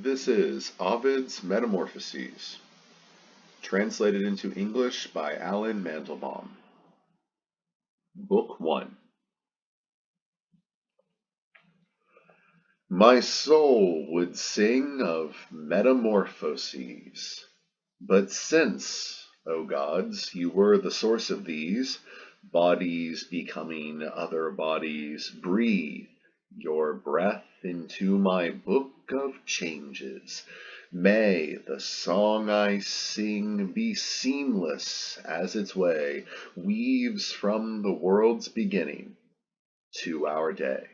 This is Ovid's Metamorphoses, translated into English by Alan Mandelbaum. Book 1. My soul would sing of metamorphoses, but since, O gods, you were the source of these, bodies becoming other bodies, breathe your breath into my book of changes. May the song I sing be seamless as its way weaves from the world's beginning to our day.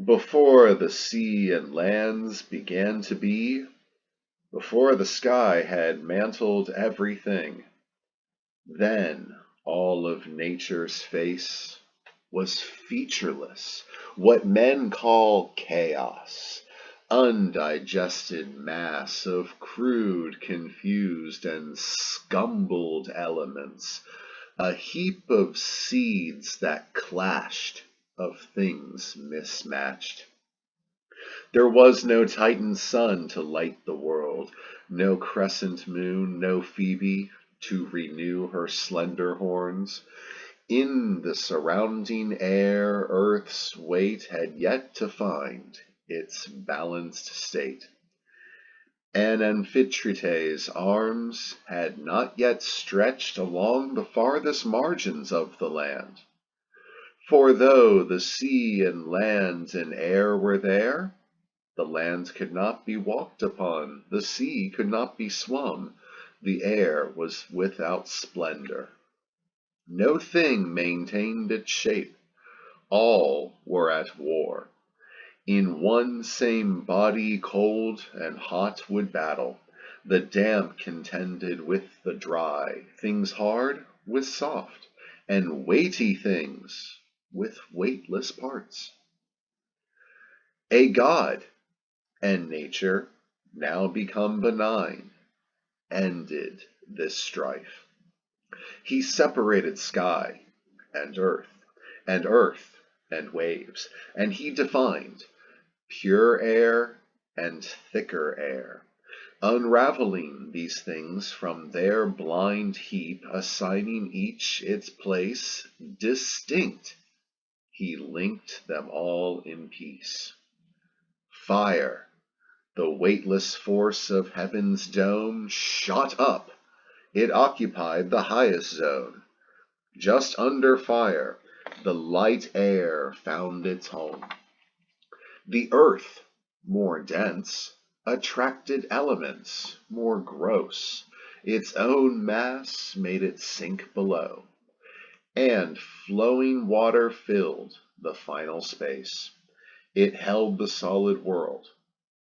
Before the sea and lands began to be, before the sky had mantled everything, then all of nature's face was featureless, what men call chaos, undigested mass of crude, confused, and scumbled elements, a heap of seeds that clashed, of things mismatched. There was no Titan sun to light the world, no crescent moon, no Phoebe to renew her slender horns. In the surrounding air, Earth's weight had yet to find its balanced state. And Amphitrite's arms had not yet stretched along the farthest margins of the land. For though the sea and land and air were there, the land could not be walked upon, the sea could not be swum, the air was without splendor. No thing maintained its shape, all were at war. In one same body cold and hot would battle, the damp contended with the dry, things hard with soft, and weighty things with weightless parts. A god and nature, now become benign, ended this strife. He separated sky and earth and waves, and he defined pure air and thicker air, unraveling these things from their blind heap, assigning each its place distinct. He linked them all in peace. Fire, the weightless force of heaven's dome, shot up. It occupied the highest zone. Just under fire, the light air found its home. The earth, more dense, attracted elements more gross. Its own mass made it sink below, and flowing water filled the final space. It held the solid world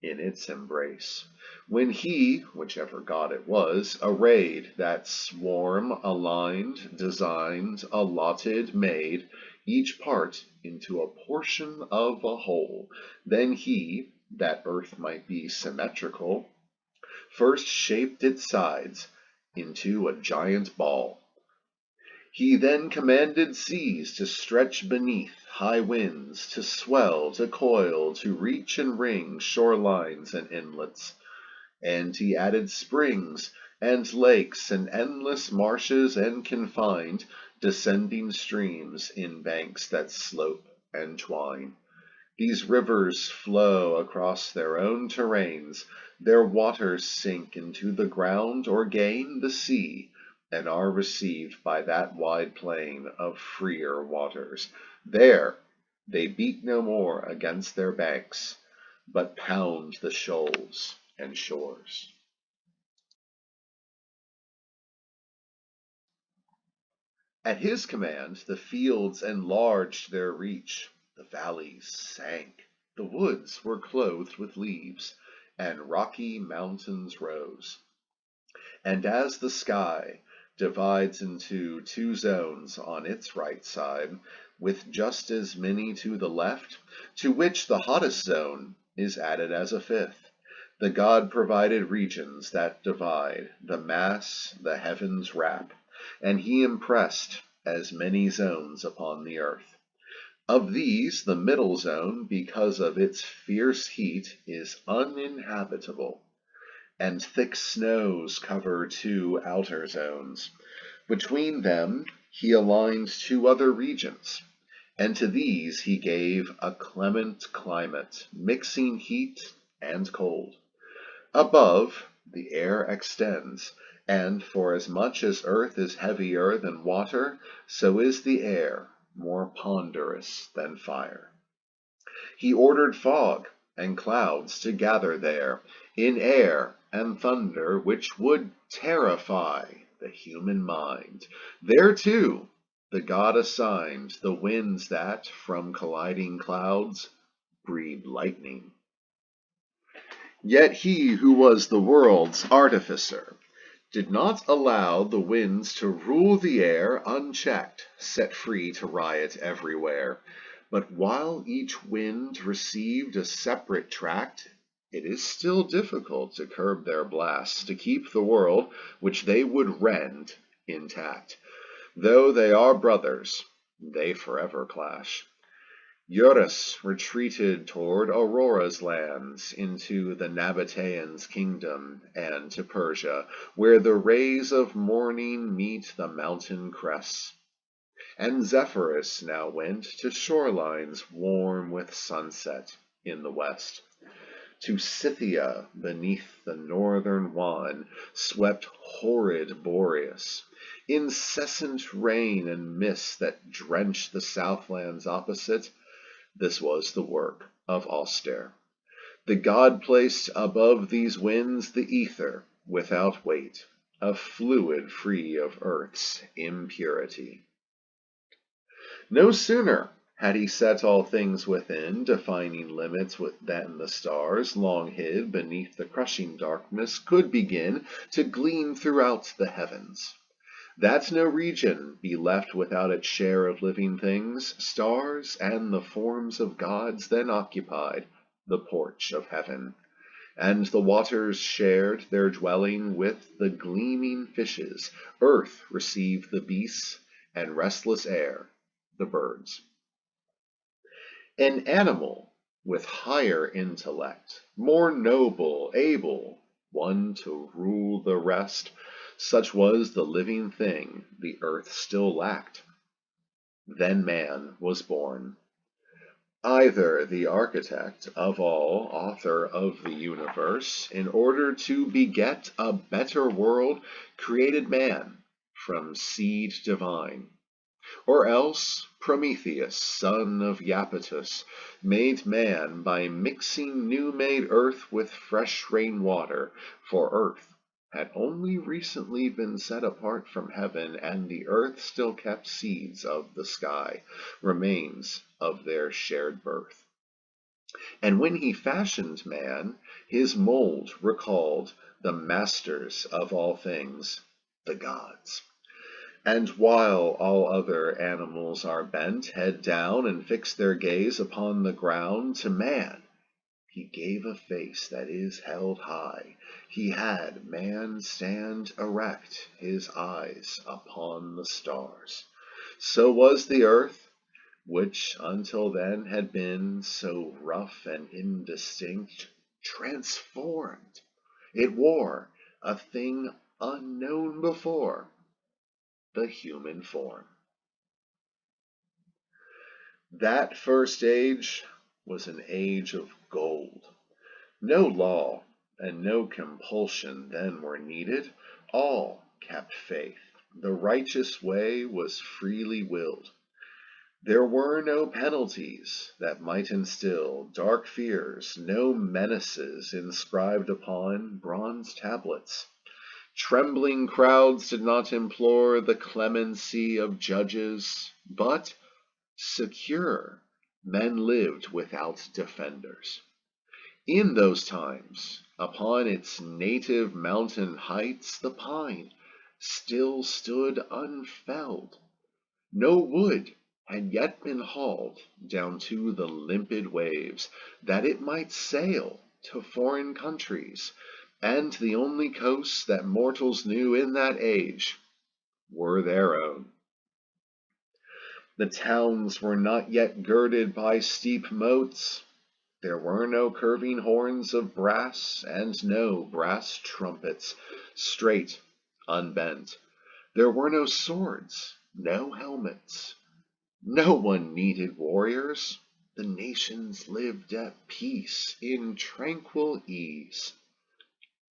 in its embrace. When he, whichever god it was, arrayed that swarm, aligned, designed, allotted, made each part into a portion of a whole, then he, that earth might be symmetrical, first shaped its sides into a giant ball. He then commanded seas to stretch beneath, high winds to swell, to coil, to reach and ring shorelines and inlets. And he added springs and lakes and endless marshes and confined descending streams in banks that slope and twine. These rivers flow across their own terrains, their waters sink into the ground or gain the sea, and are received by that wide plain of freer waters. There they beat no more against their banks, but pound the shoals and shores. At his command the fields enlarged their reach, the valleys sank, the woods were clothed with leaves, and rocky mountains rose. And as the sky divides into two zones on its right side, with just as many to the left, to which the hottest zone is added as a fifth, the god provided regions that divide the mass the heavens wrap, and he impressed as many zones upon the earth. Of these, the middle zone, because of its fierce heat, is uninhabitable, and thick snows cover two outer zones. Between them he aligned two other regions, and to these he gave a clement climate, mixing heat and cold. Above, the air extends, and forasmuch as earth is heavier than water, so is the air more ponderous than fire. He ordered fog and clouds to gather there, in air and thunder which would terrify the human mind. There too the god assigned the winds that, from colliding clouds, breed lightning. Yet he who was the world's artificer did not allow the winds to rule the air unchecked, set free to riot everywhere. But while each wind received a separate tract, it is still difficult to curb their blasts, to keep the world, which they would rend, intact. Though they are brothers, they forever clash. Eurus retreated toward Aurora's lands, into the Nabateans' kingdom, and to Persia, where the rays of morning meet the mountain crests. And Zephyrus now went to shorelines warm with sunset in the west. To Scythia beneath the northern wan swept horrid Boreas. Incessant rain and mist that drenched the southlands opposite. This was the work of Auster. The god placed above these winds the ether without weight, a fluid free of earth's impurity. No sooner had he set all things within defining limits than the stars, long hid beneath the crushing darkness, could begin to gleam throughout the heavens. That no region be left without its share of living things, stars and the forms of gods then occupied the porch of heaven, and the waters shared their dwelling with the gleaming fishes, earth received the beasts, and restless air the birds. An animal with higher intellect, more noble, able, one to rule the rest, such was the living thing the earth still lacked. Then man was born. Either the architect of all, author of the universe, in order to beget a better world, created man from seed divine, or else Prometheus, son of Iapetus, made man by mixing new-made earth with fresh rain-water, for earth had only recently been set apart from heaven, and the earth still kept seeds of the sky, remains of their shared birth. And when he fashioned man, his mold recalled the masters of all things, the gods. And while all other animals are bent, head down, and fix their gaze upon the ground, to man he gave a face that is held high. He had man stand erect, his eyes upon the stars. So was the earth, which until then had been so rough and indistinct, transformed. It wore a thing unknown before, the human form. That first age was an age of gold. No law and no compulsion then were needed. All kept faith. The righteous way was freely willed. There were no penalties that might instill dark fears, no menaces inscribed upon bronze tablets. Trembling crowds did not implore the clemency of judges, but, secure, men lived without defenders. In those times, upon its native mountain heights, the pine still stood unfelled. No wood had yet been hauled down to the limpid waves, that it might sail to foreign countries, and the only coasts that mortals knew in that age were their own. The towns were not yet girded by steep moats. There were no curving horns of brass, and no brass trumpets, straight, unbent. There were no swords, no helmets. No one needed warriors. The nations lived at peace, in tranquil ease.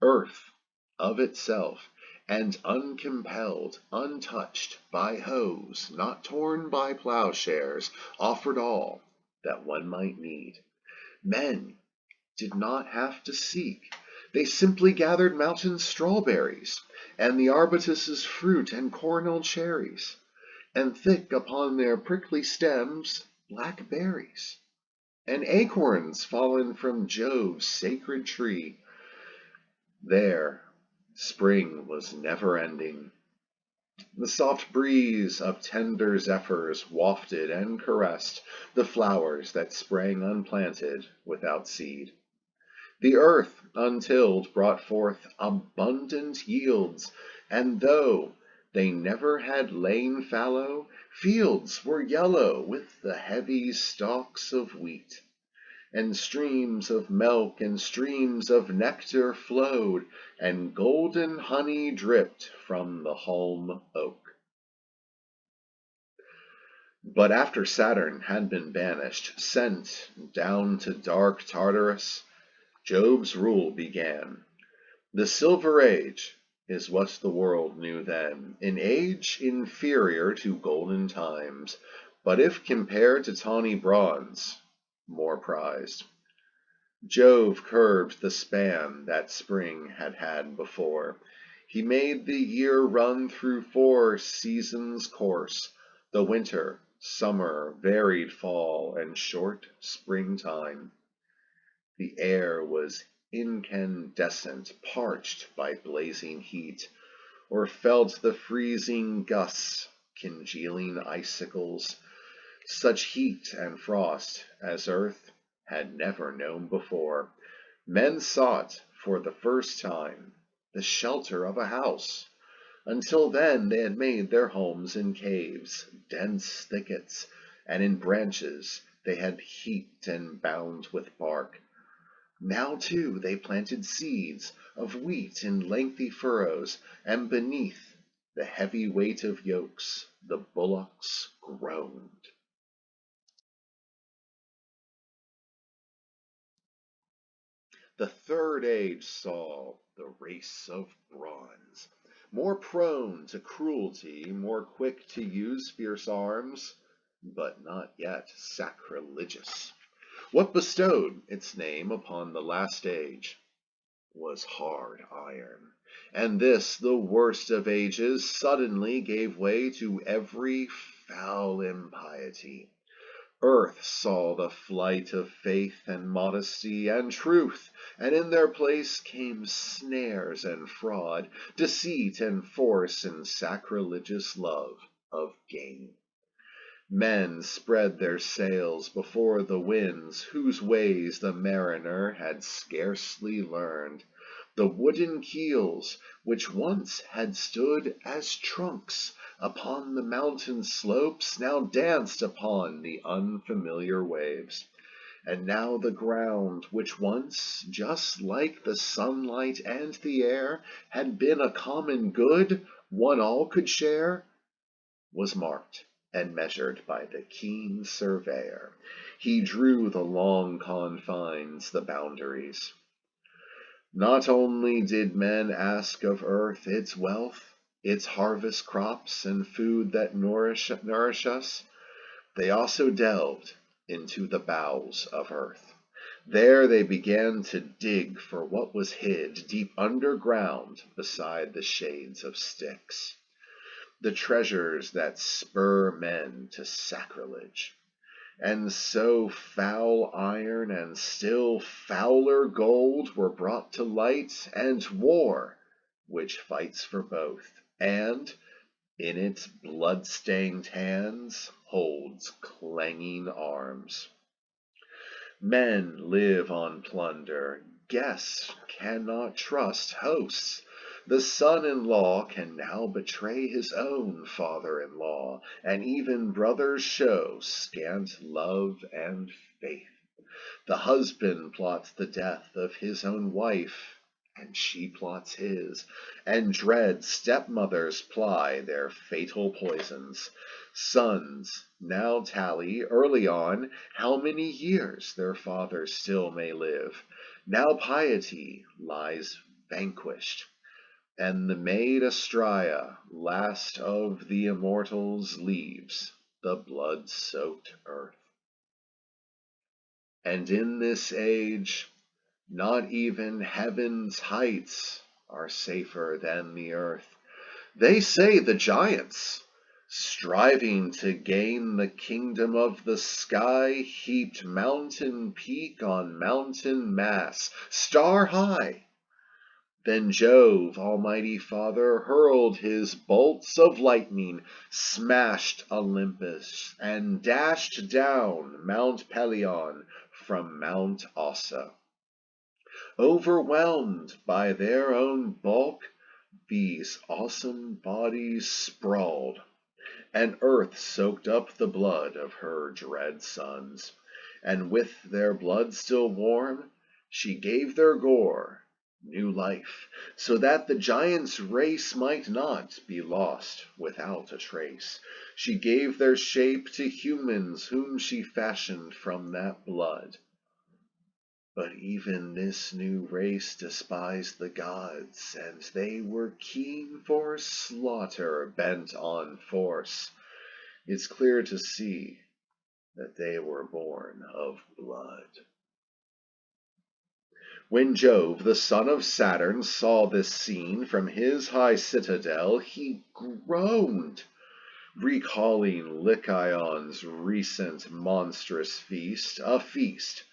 Earth, of itself, and uncompelled, untouched by hoes, not torn by plowshares, offered all that one might need. Men did not have to seek. They simply gathered mountain strawberries, and the arbutus's fruit and cornel cherries, and thick upon their prickly stems black berries, and acorns fallen from Jove's sacred tree. There, spring was never ending. The soft breeze of tender zephyrs wafted and caressed the flowers that sprang unplanted without seed. The earth, untilled, brought forth abundant yields, and though they never had lain fallow, fields were yellow with the heavy stalks of wheat, and streams of milk and streams of nectar flowed, and golden honey dripped from the holm oak. But after Saturn had been banished, sent down to dark Tartarus, Jove's rule began. The Silver Age is what the world knew then, an age inferior to golden times, but if compared to tawny bronze, more prized. Jove curbed the span that spring had had before. He made the year run through 4 seasons' course, the winter, summer, varied fall, and short springtime. The air was incandescent, parched by blazing heat, or felt the freezing gusts, congealing icicles, such heat and frost as earth had never known before. Men sought, for the first time, the shelter of a house. Until then they had made their homes in caves, dense thickets, and in branches they had heaped and bound with bark. Now, too, they planted seeds of wheat in lengthy furrows, and beneath the heavy weight of yokes the bullocks groaned. The third age saw the race of bronze, more prone to cruelty, more quick to use fierce arms, but not yet sacrilegious. What bestowed its name upon the last age was hard iron, and this, the worst of ages, suddenly gave way to every foul impiety. Earth saw the flight of faith and modesty and truth, and in their place came snares and fraud, deceit and force and sacrilegious love of gain. Men spread their sails before the winds, whose ways the mariner had scarcely learned. The wooden keels, which once had stood as trunks upon the mountain slopes, now danced upon the unfamiliar waves. And now the ground, which once, just like the sunlight and the air, had been a common good, one all could share, was marked and measured by the keen surveyor. He drew the long confines, the boundaries. Not only did men ask of earth its wealth, its harvest crops, and food that nourish us, they also delved into the bowels of earth. There they began to dig for what was hid deep underground beside the shades of Styx, the treasures that spur men to sacrilege. And so foul iron and still fouler gold were brought to light, and war, which fights for both, and in its blood-stained hands holds clanging arms. Men live on plunder, guests cannot trust hosts. The son-in-law can now betray his own father-in-law, and even brothers show scant love and faith. The husband plots the death of his own wife, and she plots his, and dread stepmothers ply their fatal poisons. Sons now tally early on how many years their fathers still may live. Now piety lies vanquished, and the maid Astraea, last of the immortals, leaves the blood-soaked earth. And in this age, not even heaven's heights are safer than the earth. They say the giants, striving to gain the kingdom of the sky, heaped mountain peak on mountain mass, star high. Then Jove, Almighty Father, hurled his bolts of lightning, smashed Olympus, and dashed down Mount Pelion from Mount Ossa. Overwhelmed by their own bulk, these awesome bodies sprawled, and earth soaked up the blood of her dread sons, and with their blood still warm, she gave their gore new life, so that the giants' race might not be lost without a trace. She gave their shape to humans whom she fashioned from that blood. But even this new race despised the gods, and they were keen for slaughter, bent on force. It's clear to see that they were born of blood. When Jove, the son of Saturn, saw this scene from his high citadel, he groaned, recalling Lycaon's recent monstrous feast, a feast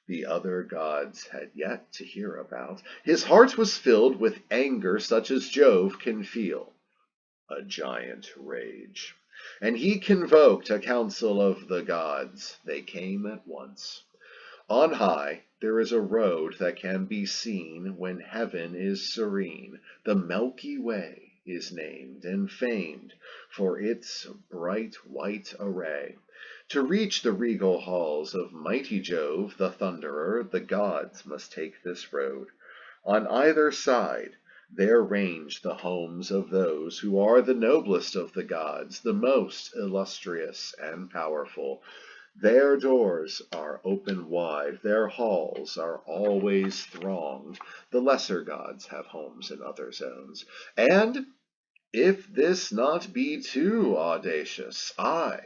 the other gods had yet to hear about. His heart was filled with anger such as Jove can feel, a giant rage. And he convoked a council of the gods. They came at once. On high there is a road that can be seen when heaven is serene. The Milky Way is named and famed for its bright white array. To reach the regal halls of mighty Jove, the Thunderer, the gods must take this road. On either side there range the homes of those who are the noblest of the gods, the most illustrious and powerful. Their doors are open wide, their halls are always thronged. The lesser gods have homes in other zones. And if this not be too audacious, I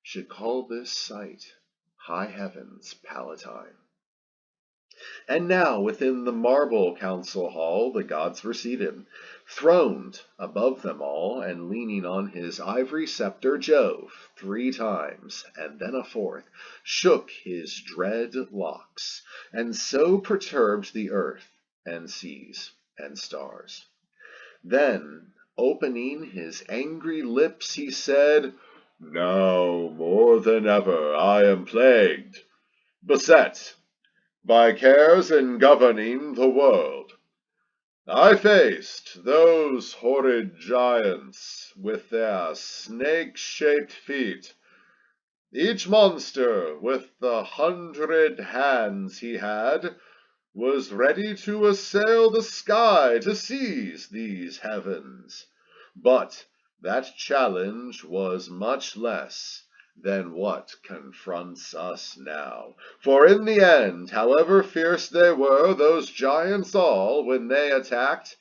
should call this site high heaven's Palatine. And now within the marble council hall the gods were seated, throned above them all, and leaning on his ivory scepter, Jove 3 times, and then a 4th, shook his dread locks, and so perturbed the earth and seas and stars. Then, opening his angry lips, he said, "Now more than ever I am plagued, beset by cares in governing the world. I faced those horrid giants with their snake-shaped feet, each monster with the 100 hands he had was ready to assail the sky to seize these heavens. But that challenge was much less than what confronts us now. For in the end, however fierce they were, those giants all, when they attacked,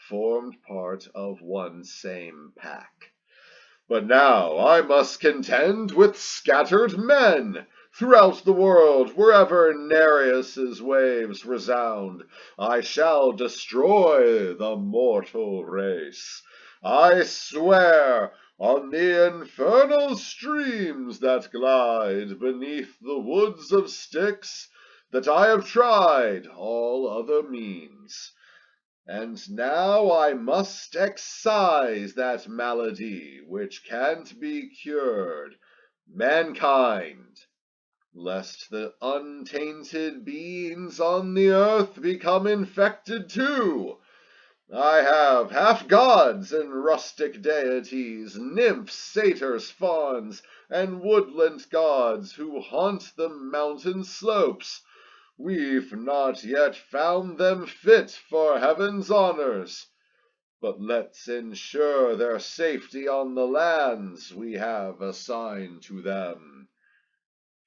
formed part of one same pack. But now I must contend with scattered men throughout the world, wherever Nereus's waves resound. I shall destroy the mortal race. I swear on the infernal streams that glide beneath the woods of Styx that I have tried all other means. And now I must excise that malady which can't be cured, mankind, lest the untainted beings on the earth become infected too. I have half gods and rustic deities, nymphs, satyrs, fauns, and woodland gods who haunt the mountain slopes. We've not yet found them fit for heaven's honors, but let's ensure their safety on the lands we have assigned to them.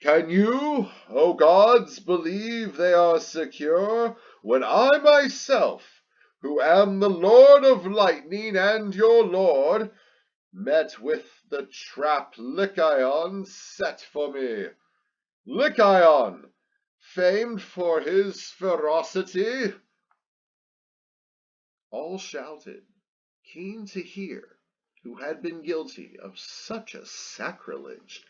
Can you, O gods, believe they are secure, when I myself, who am the Lord of Lightning and your Lord, met with the trap Lycaon set for me? Lycaon, famed for his ferocity? All shouted, keen to hear who had been guilty of such a sacrilege.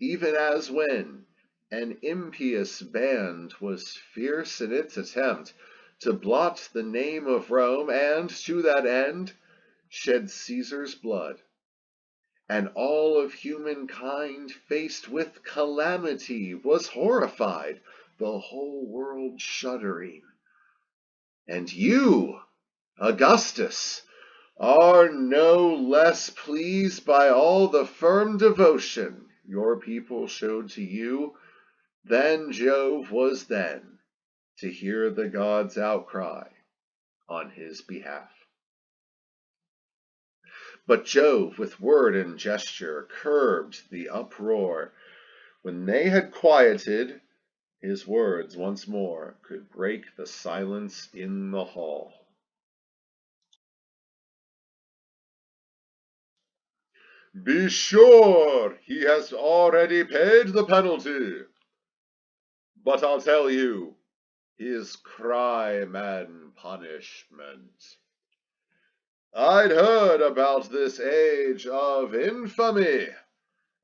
Even as when an impious band was fierce in its attempt to blot the name of Rome, and to that end shed Caesar's blood, and all of humankind, faced with calamity, was horrified, the whole world shuddering. And you, Augustus, are no less pleased by all the firm devotion your people showed to you than Jove was then to hear the gods' outcry on his behalf. But Jove, with word and gesture, curbed the uproar. When they had quieted, his words once more could break the silence in the hall. Be sure he has already paid the penalty. But I'll tell you his crime and punishment. I'd heard about this age of infamy,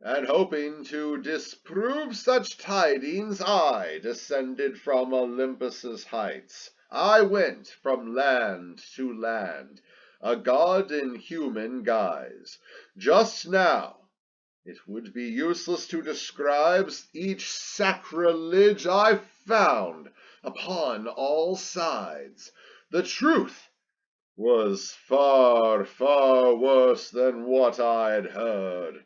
and hoping to disprove such tidings, I descended from Olympus's heights. I went from land to land, a god in human guise. Just now, it would be useless to describe each sacrilege I found upon all sides. The truth was far, far worse than what I'd heard,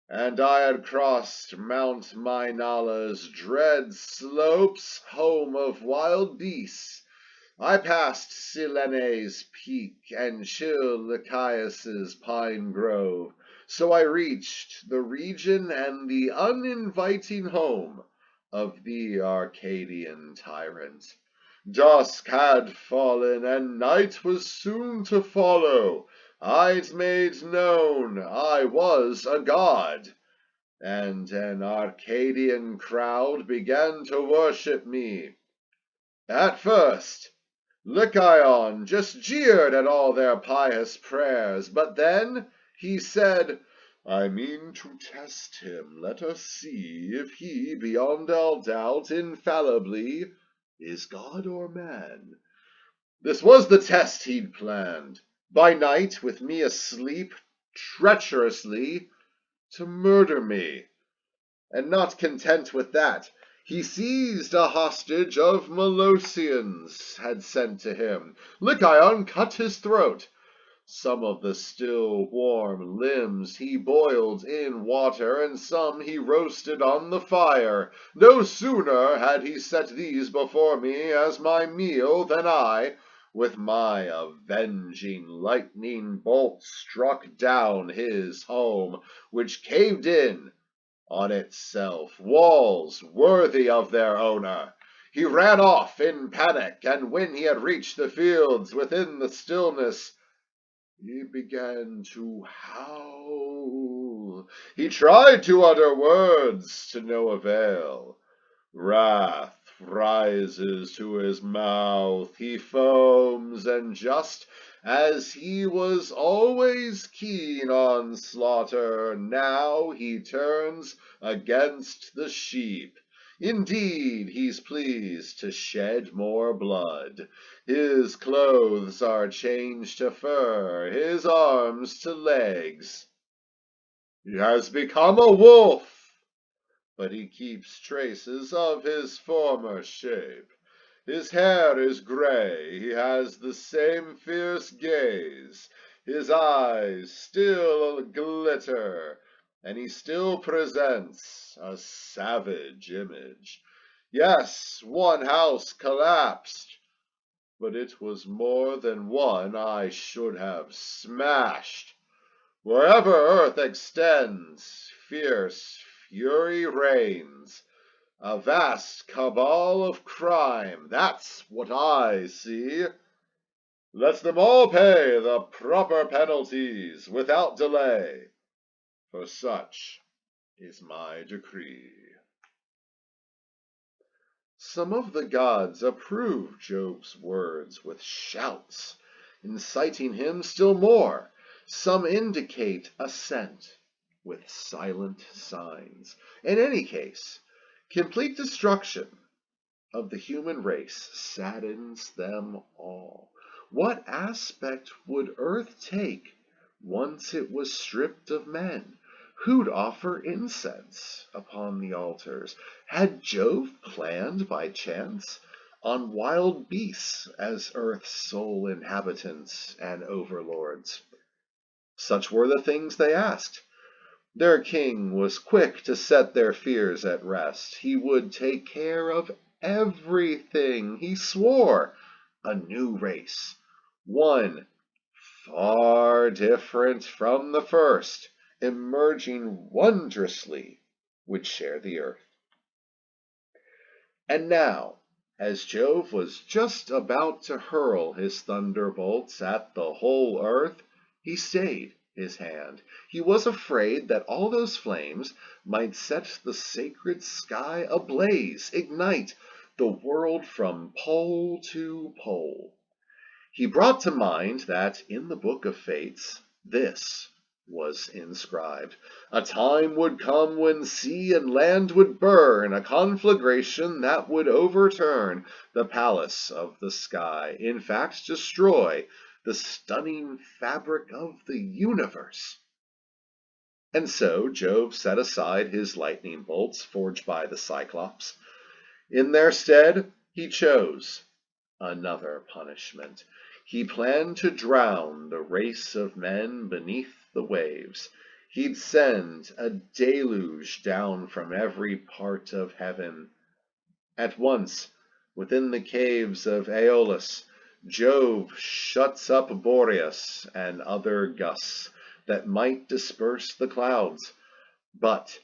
and I had crossed Mount Mainala's dread slopes, home of wild beasts. I passed Silene's peak and chill Lycaeus's pine grove, so I reached the region and the uninviting home of the Arcadian tyrant. Dusk had fallen, and night was soon to follow. I'd made known I was a god, and an Arcadian crowd began to worship me. At first, Lycaon just jeered at all their pious prayers, but then he said, I mean to test him. Let us see if he, beyond all doubt, infallibly, is god or man. This was the test he'd planned. By night, with me asleep, treacherously, to murder me. And not content with that, he seized a hostage of Molossians had sent to him. Lycaon cut his throat. Some of the still warm limbs he boiled in water, and some he roasted on the fire. No sooner had he set these before me as my meal than I, with my avenging lightning bolt, struck down his home, which caved in on itself, walls worthy of their owner. He ran off in panic, and when he had reached the fields within the stillness, he began to howl. He tried to utter words to no avail. Wrath rises to his mouth. He foams, and just as he was always keen on slaughter, now he turns against the sheep. Indeed, he's pleased to shed more blood. His clothes are changed to fur, his arms to legs. He has become a wolf, but he keeps traces of his former shape. His hair is gray, he has the same fierce gaze, his eyes still glitter, and he still presents a savage image. Yes, one house collapsed, but it was more than one I should have smashed. Wherever earth extends, fierce fury reigns. A vast cabal of crime, that's what I see. Let them all pay the proper penalties without delay, for such is my decree. Some of the gods approve Jove's words with shouts, inciting him still more. Some indicate assent with silent signs. In any case, complete destruction of the human race saddens them all. What aspect would earth take once it was stripped of men? Who'd offer incense upon the altars? Had Jove planned by chance on wild beasts as earth's sole inhabitants and overlords? Such were the things they asked. Their king was quick to set their fears at rest. He would take care of everything. He swore a new race, one far different from the first, emerging wondrously, would share the earth. And now, as Jove was just about to hurl his thunderbolts at the whole earth, he stayed his hand. He was afraid that all those flames might set the sacred sky ablaze, ignite the world from pole to pole. He brought to mind that in the book of Fates, this was inscribed. A time would come when sea and land would burn, a conflagration that would overturn the palace of the sky, in fact destroy the stunning fabric of the universe. And so Jove set aside his lightning bolts forged by the Cyclops. In their stead, he chose another punishment. He planned to drown the race of men beneath the waves. He'd send a deluge down from every part of heaven. At once, within the caves of Aeolus, Jove shuts up Boreas and other gusts that might disperse the clouds. But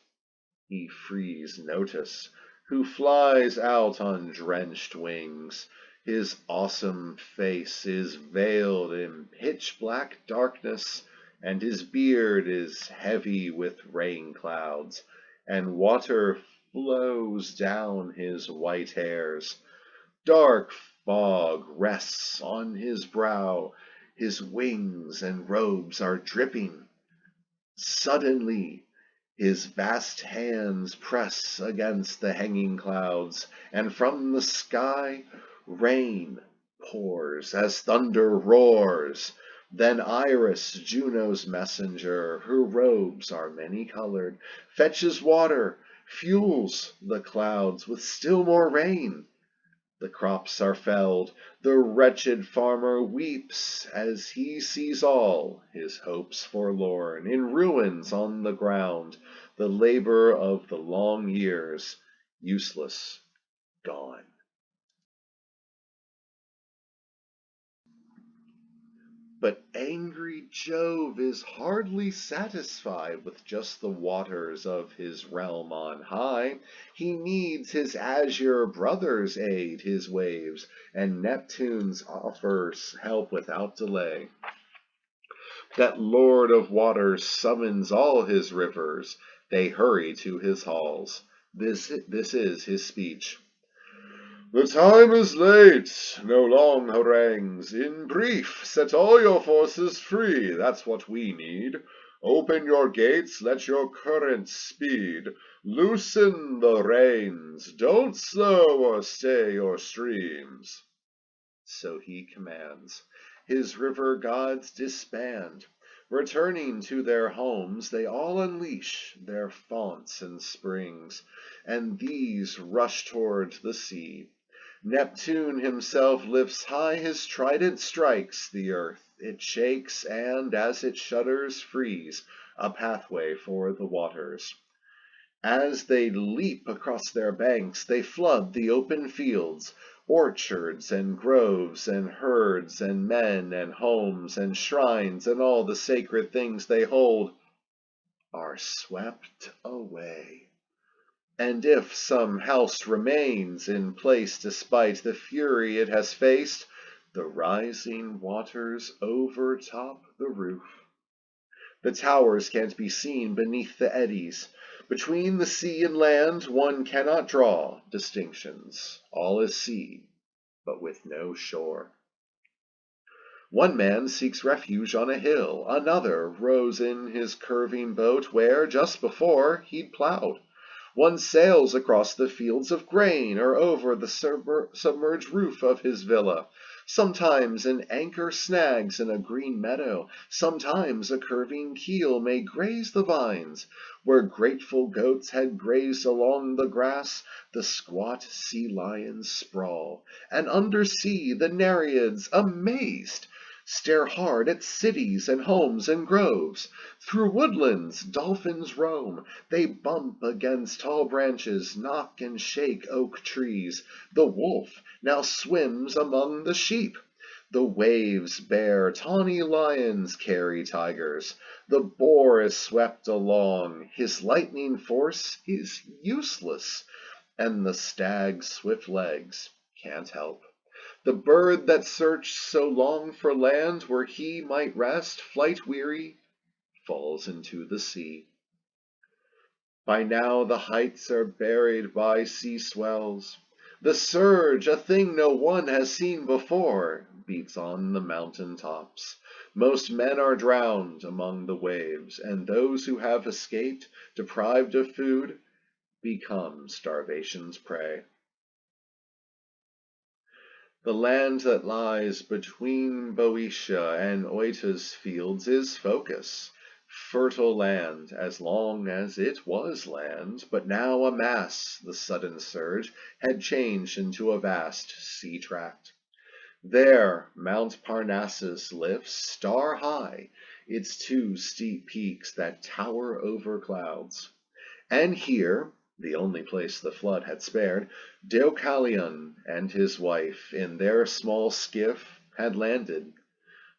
he frees Notus, who flies out on drenched wings. His awesome face is veiled in pitch-black darkness, and his beard is heavy with rain clouds, and water flows down his white hairs. Dark fog rests on his brow, his wings and robes are dripping. Suddenly, his vast hands press against the hanging clouds, and from the sky rain pours as thunder roars. Then Iris, Juno's messenger, her robes are many-colored, fetches water, fuels the clouds with still more rain. The crops are felled, the wretched farmer weeps as he sees all his hopes forlorn, in ruins on the ground, the labor of the long years useless, gone. But angry Jove is hardly satisfied with just the waters of his realm on high. He needs his azure brother's aid, his waves, and Neptune's offers help without delay. That lord of waters summons all his rivers. They hurry to his halls. This is his speech. The time is late, no long harangues. In brief, set all your forces free, that's what we need. Open your gates, let your currents speed. Loosen the reins, don't slow or stay your streams. So he commands. His river gods disband. Returning to their homes, they all unleash their founts and springs, and these rush toward the sea. Neptune himself lifts high his trident, strikes the earth, it shakes, and as it shudders, frees a pathway for the waters. As they leap across their banks, they flood the open fields. Orchards and groves and herds and men and homes and shrines and all the sacred things they hold are swept away. And if some house remains in place despite the fury it has faced, the rising waters overtop the roof. The towers can't be seen beneath the eddies. Between the sea and land one cannot draw distinctions. All is sea, but with no shore. One man seeks refuge on a hill, another rows in his curving boat where, just before, he'd plowed. One sails across the fields of grain or over the submerged roof of his villa. Sometimes an anchor snags in a green meadow, sometimes a curving keel may graze the vines. Where grateful goats had grazed along the grass, the squat sea lions sprawl, and undersea the nereids, amazed, stare hard at cities and homes and groves. Through woodlands dolphins roam, they bump against tall branches, knock and shake oak trees. The wolf now swims among the sheep. The waves bear tawny lions, carry tigers. The boar is swept along, his lightning force is useless, and the stag's swift legs can't help. The bird that searched so long for land where he might rest, flight weary, falls into the sea. By now the heights are buried by sea swells. The surge, a thing no one has seen before, beats on the mountain tops. Most men are drowned among the waves, and those who have escaped, deprived of food, become starvation's prey. The land that lies between Boeotia and Oeta's fields is Phocis, fertile land as long as it was land, but now a mass the sudden surge had changed into a vast sea tract. There Mount Parnassus lifts star high, its two steep peaks that tower over clouds. And here, the only place the flood had spared, Deucalion and his wife in their small skiff had landed.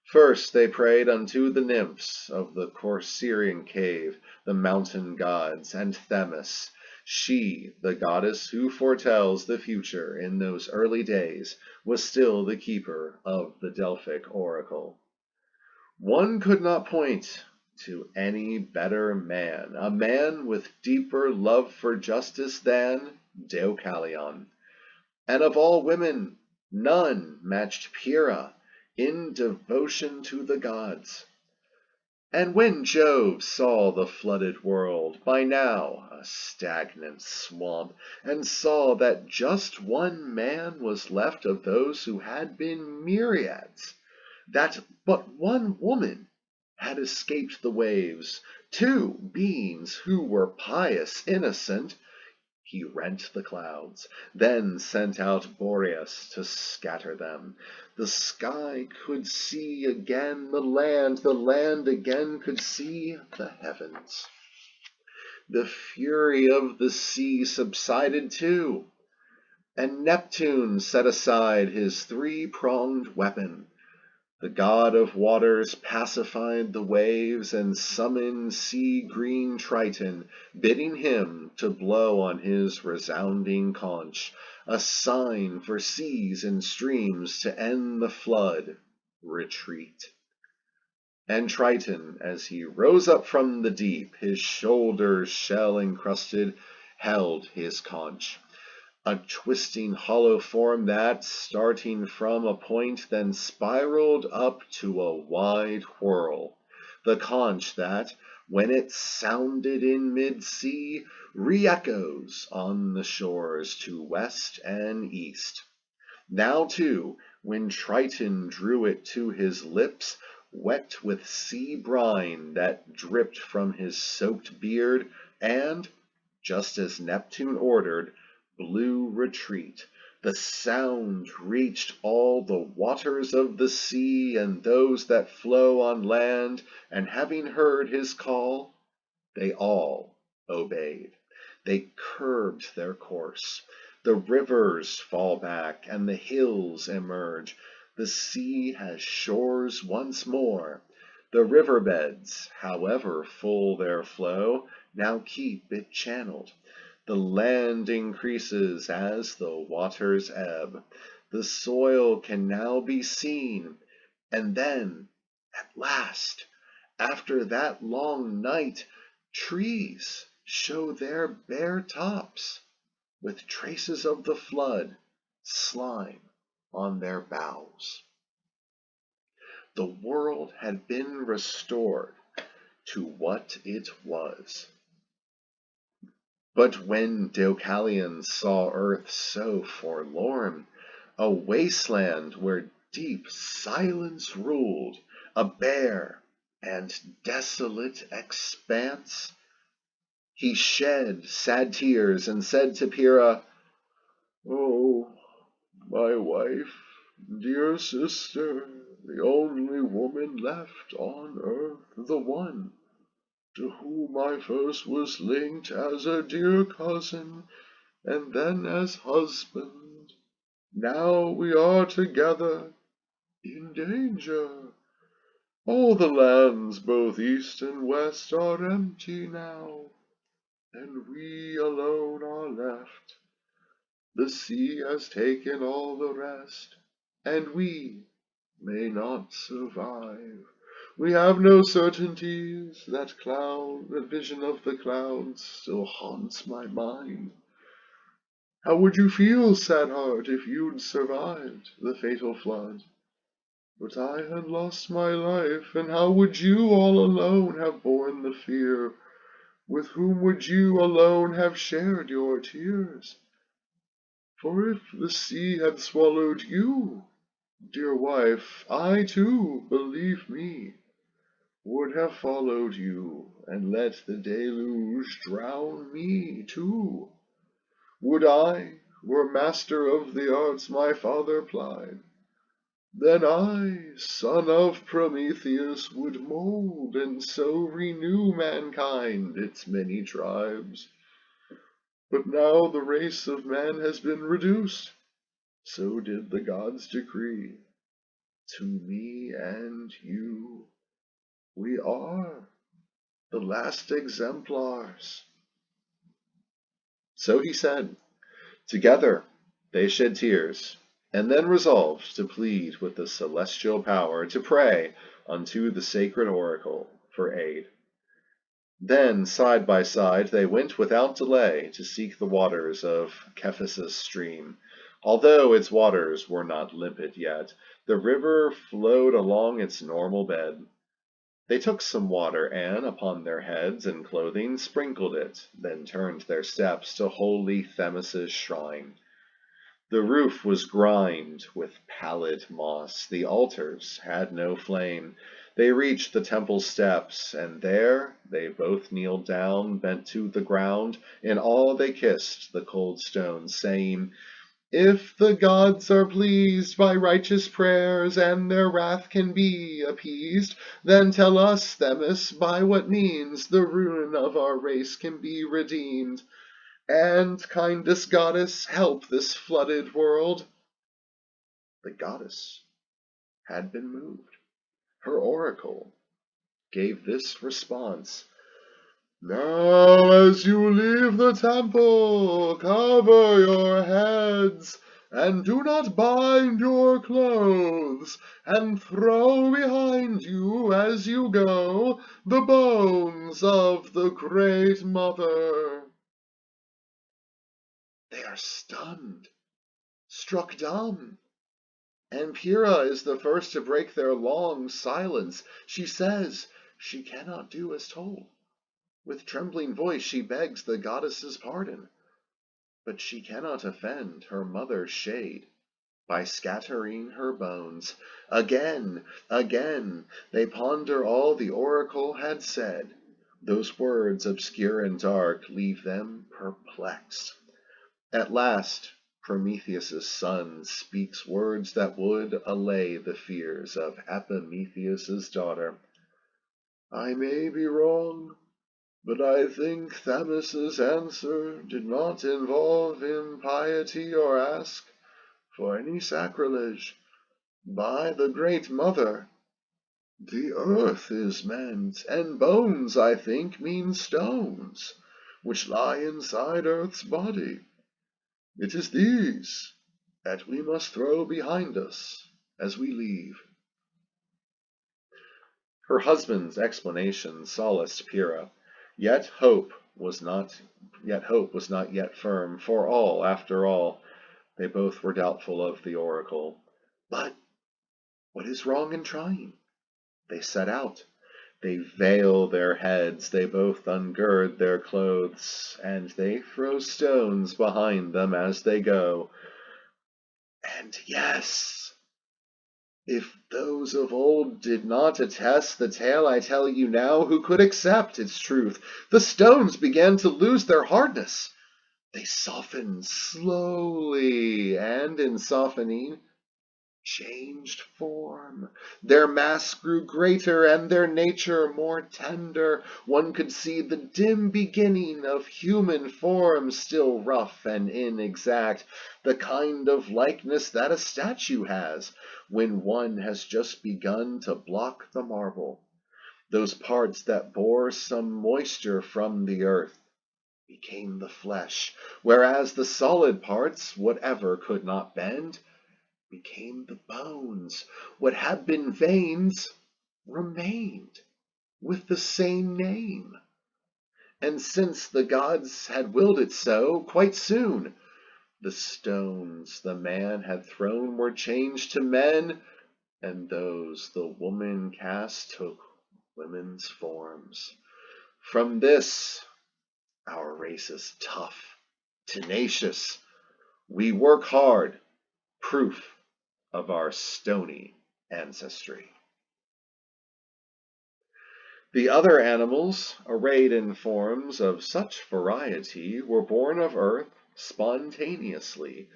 First they prayed unto the nymphs of the Corcyraean cave, the mountain gods, and Themis, she, the goddess who foretells the future in those early days, was still the keeper of the Delphic oracle. One could not point to any better man, a man with deeper love for justice than Deucalion. And of all women, none matched Pyrrha in devotion to the gods. And when Jove saw the flooded world, by now a stagnant swamp, and saw that just one man was left of those who had been myriads, that but one woman had escaped the waves, two beings who were pious, innocent, he rent the clouds, then sent out Boreas to scatter them. The sky could see again the land again could see the heavens. The fury of the sea subsided too, and Neptune set aside his three-pronged weapon. The god of waters pacified the waves and summoned sea-green Triton, bidding him to blow on his resounding conch, a sign for seas and streams to end the flood, retreat. And Triton, as he rose up from the deep, his shoulders shell-encrusted, held his conch. A twisting hollow form that, starting from a point, then spiraled up to a wide whirl. The conch that, when it sounded in mid-sea, re-echoes on the shores to west and east. Now, too, when Triton drew it to his lips, wet with sea brine that dripped from his soaked beard, and, just as Neptune ordered, blew retreat, The sound reached all the waters of the sea and those that flow on land, and having heard his call, they all obeyed. They curbed their course. The rivers fall back, and the hills emerge. The sea has shores once more. The riverbeds, however full their flow, now keep it channeled. The land increases as the waters ebb. The soil can now be seen, and then, at last, after that long night, trees show their bare tops, with traces of the flood, slime on their boughs. The world had been restored to what it was. But when Deucalion saw earth so forlorn, a wasteland where deep silence ruled, a bare and desolate expanse, he shed sad tears and said to Pyrrha, "Oh, my wife, dear sister, the only woman left on earth, the one to whom I first was linked as a dear cousin, and then as husband. Now we are together in danger. All the lands, both east and west, are empty now, and we alone are left. The sea has taken all the rest, and we may not survive. We have no certainties. That vision of the clouds still haunts my mind. How would you feel, sad heart, if you'd survived the fatal flood? But I had lost my life, and how would you all alone have borne the fear? With whom would you alone have shared your tears? For if the sea had swallowed you, dear wife, I too, believe me, would have followed you, and let the deluge drown me too. Would I were master of the arts my father plied, then I, son of Prometheus, would mould and so renew mankind, its many tribes. But now the race of man has been reduced, so did the gods decree. To me and you, we are the last exemplars." So he said. Together they shed tears, and then resolved to plead with the celestial power, to pray unto the sacred oracle for aid. Then, side by side, they went without delay to seek the waters of Cephissus' stream. Although its waters were not limpid yet, the river flowed along its normal bed. They took some water and, upon their heads and clothing, sprinkled it, then turned their steps to holy Themis' shrine. The roof was grimed with pallid moss, the altars had no flame. They reached the temple steps, and there they both kneeled down, bent to the ground. In awe they kissed the cold stones, saying, "If the gods are pleased by righteous prayers, and their wrath can be appeased, then tell us, Themis, by what means the ruin of our race can be redeemed. And, kindest goddess, help this flooded world." The goddess had been moved. Her oracle gave this response: "Now as you leave the temple, cover your heads, and do not bind your clothes, and throw behind you as you go the bones of the Great Mother." They are stunned, struck dumb, and Pyrrha is the first to break their long silence. She says she cannot do as told. With trembling voice she begs the goddess's pardon, but she cannot offend her mother's shade by scattering her bones. Again, again, they ponder all the oracle had said. Those words, obscure and dark, leave them perplexed. At last Prometheus's son speaks words that would allay the fears of Epimetheus's daughter. I may be wrong, but I think Themis's answer did not involve impiety or ask for any sacrilege. By the Great Mother, the earth is meant, and bones, I think, mean stones, which lie inside earth's body. It is these that we must throw behind us as we leave. Her husband's explanation solaced Pyrrha, yet hope was not yet firm, for all, after all, they both were doubtful of the oracle. But what is wrong in trying? They set out. They veil their heads, they both ungird their clothes, and they throw stones behind them as they go. And yes, if those of old did not attest the tale I tell you now, who could accept its truth? The stones began to lose their hardness. They softened slowly, and in softening, changed form. Their mass grew greater, and their nature more tender. One could see the dim beginning of human form, still rough and inexact, the kind of likeness that a statue has when one has just begun to block the marble. Those parts that bore some moisture from the earth became the flesh, whereas the solid parts, whatever could not bend, became the bones. What had been veins remained with the same name. And since the gods had willed it so, quite soon the stones the man had thrown were changed to men, and those the woman cast took women's forms. From this, our race is tough, tenacious. We work hard, proof of our stony ancestry. The other animals, arrayed in forms of such variety, were born of earth spontaneously.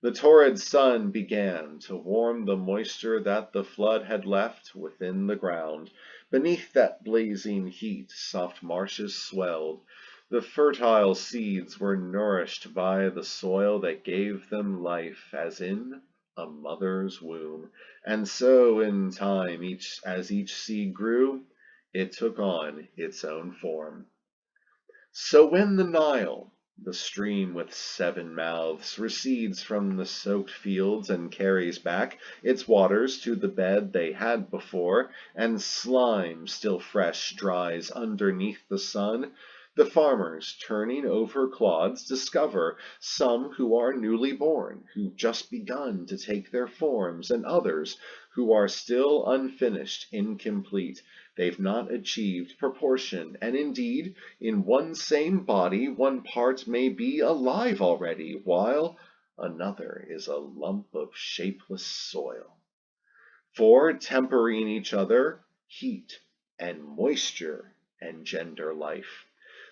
The torrid sun began to warm the moisture that the flood had left within the ground. Beneath that blazing heat, soft marshes swelled. The fertile seeds were nourished by the soil that gave them life, as in a mother's womb. And so, in time, as each seed grew, it took on its own form. So when the Nile, the stream with 7 mouths, recedes from the soaked fields and carries back its waters to the bed they had before, and slime still fresh dries underneath the sun, the farmers, turning over clods, discover some who are newly born, who've just begun to take their forms, and others who are still unfinished, incomplete. They've not achieved proportion, and indeed, in one same body, one part may be alive already, while another is a lump of shapeless soil. For, tempering each other, heat and moisture engender life.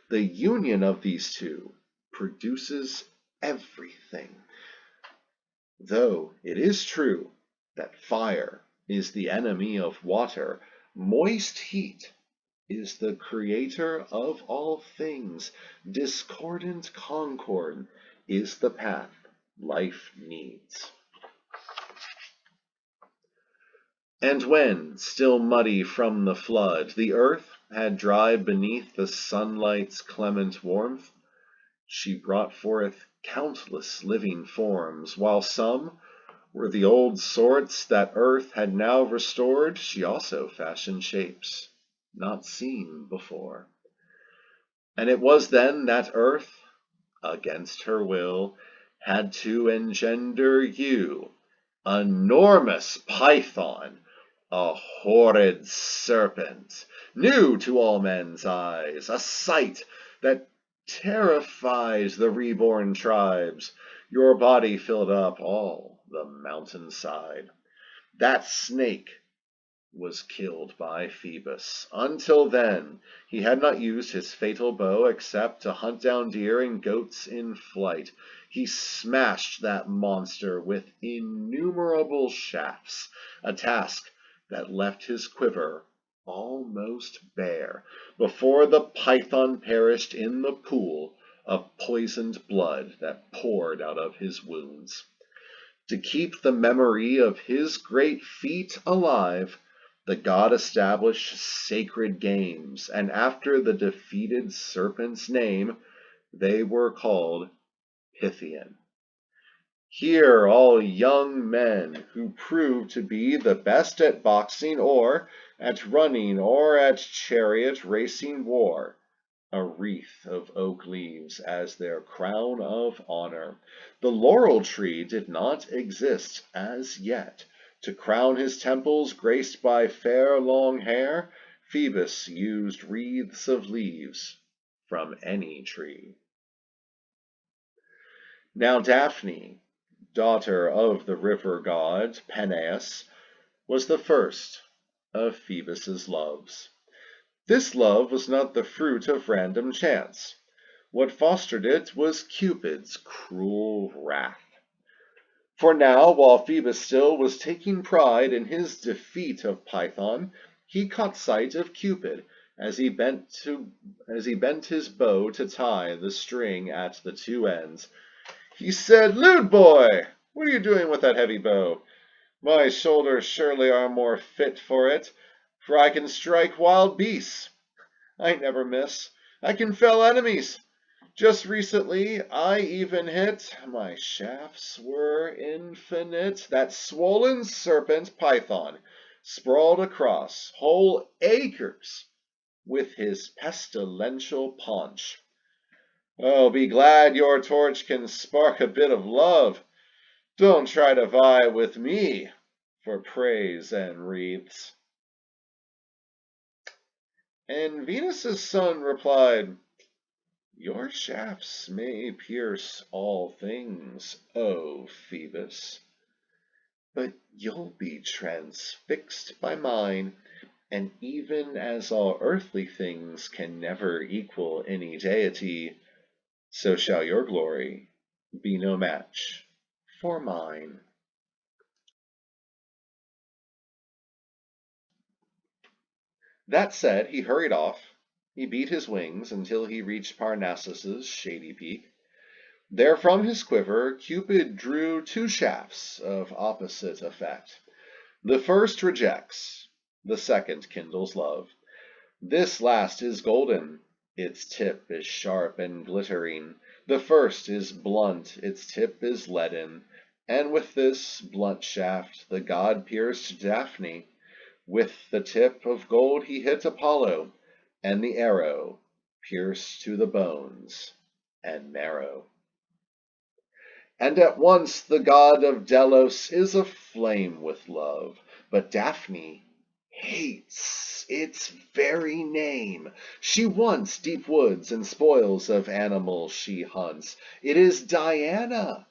The union of these two produces everything. Though it is true that fire is the enemy of water, moist heat is the creator of all things. Discordant concord is the path life needs. And when, still muddy from the flood, the earth had dried beneath the sunlight's clement warmth, she brought forth countless living forms, while some were the old sorts that earth had now restored. She also fashioned shapes not seen before. And it was then that earth, against her will, had to engender you, enormous Phaethon, a horrid serpent, new to all men's eyes, a sight that terrifies the reborn tribes. Your body filled up all the mountainside. That snake was killed by Phoebus. Until then, he had not used his fatal bow except to hunt down deer and goats in flight. He smashed that monster with innumerable shafts, a task that left his quiver almost bare, before the Python perished in the pool of poisoned blood that poured out of his wounds. To keep the memory of his great feat alive, the god established sacred games, and after the defeated serpent's name, they were called Pythian. Here all young men who proved to be the best at boxing or at running or at chariot racing wore a wreath of oak leaves as their crown of honor. The laurel tree did not exist as yet. To crown his temples graced by fair long hair, Phoebus used wreaths of leaves from any tree. Now Daphne, daughter of the river god Peneus, was the first of Phoebus's loves. This love was not the fruit of random chance. What fostered it was Cupid's cruel wrath. For now, while Phoebus still was taking pride in his defeat of Phaethon, he caught sight of Cupid as he bent his bow to tie the string at the two ends. He said, "Lewd boy, what are you doing with that heavy bow? My shoulders surely are more fit for it, for I can strike wild beasts. I never miss. I can fell enemies. Just recently, I even hit, my shafts were infinite, that swollen serpent Phaethon, sprawled across whole acres with his pestilential paunch. Oh, be glad your torch can spark a bit of love. Don't try to vie with me for praise and wreaths." And Venus's son replied, "Your shafts may pierce all things, O Phoebus, but you'll be transfixed by mine, and even as all earthly things can never equal any deity, so shall your glory be no match for mine." That said, he hurried off. He beat his wings until he reached Parnassus's shady peak. There from his quiver Cupid drew two shafts of opposite effect. The first rejects, the second kindles love. This last is golden, its tip is sharp and glittering. The first is blunt, its tip is leaden. And with this blunt shaft the god pierced Daphne. With the tip of gold he hit Apollo, and the arrow pierced to the bones and marrow. And at once the god of Delos is aflame with love, but Daphne hates its very name. She wants deep woods and spoils of animals she hunts. It is Diana,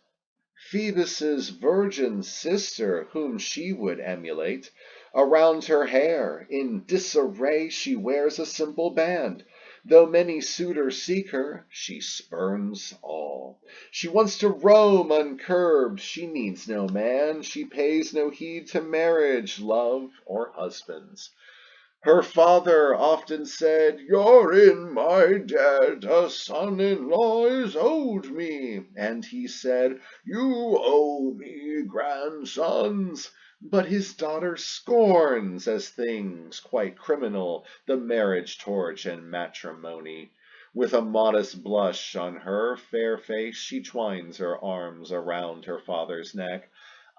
Phoebus's virgin sister, whom she would emulate. Around her hair, in disarray, she wears a simple band. Though many suitors seek her, she spurns all. She wants to roam uncurbed, she needs no man, she pays no heed to marriage, love, or husbands. Her father often said, "You're in my debt, a son-in-law is owed me." And he said, "You owe me grandsons." But his daughter scorns as things quite criminal the marriage torch and matrimony. With a modest blush on her fair face, she twines her arms around her father's neck.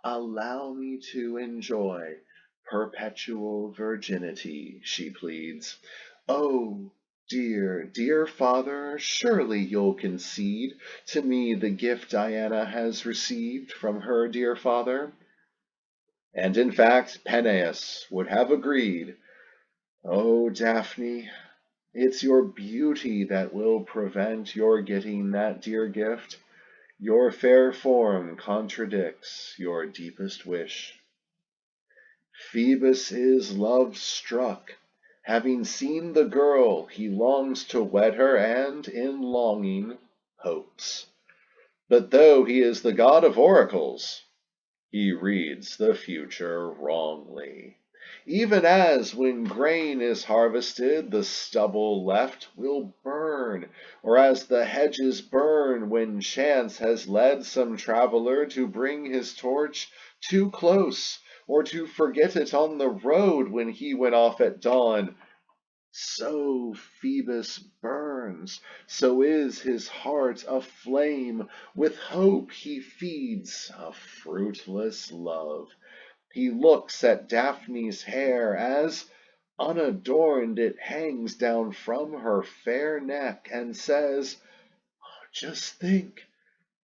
"Allow me to enjoy perpetual virginity," she pleads. "Oh, dear, dear father, surely you'll concede to me the gift Diana has received from her dear father." And in fact, Peneus would have agreed. "Oh, Daphne, it's your beauty that will prevent your getting that dear gift. Your fair form contradicts your deepest wish." Phoebus is love-struck. Having seen the girl, he longs to wed her, and, in longing, hopes. But though he is the god of oracles, he reads the future wrongly. Even as when grain is harvested, the stubble left will burn, or as the hedges burn when chance has led some traveler to bring his torch too close, or to forget it on the road when he went off at dawn. So Phoebus burns, so is his heart aflame. With hope he feeds a fruitless love. He looks at Daphne's hair as, unadorned, it hangs down from her fair neck, and says, "Just think,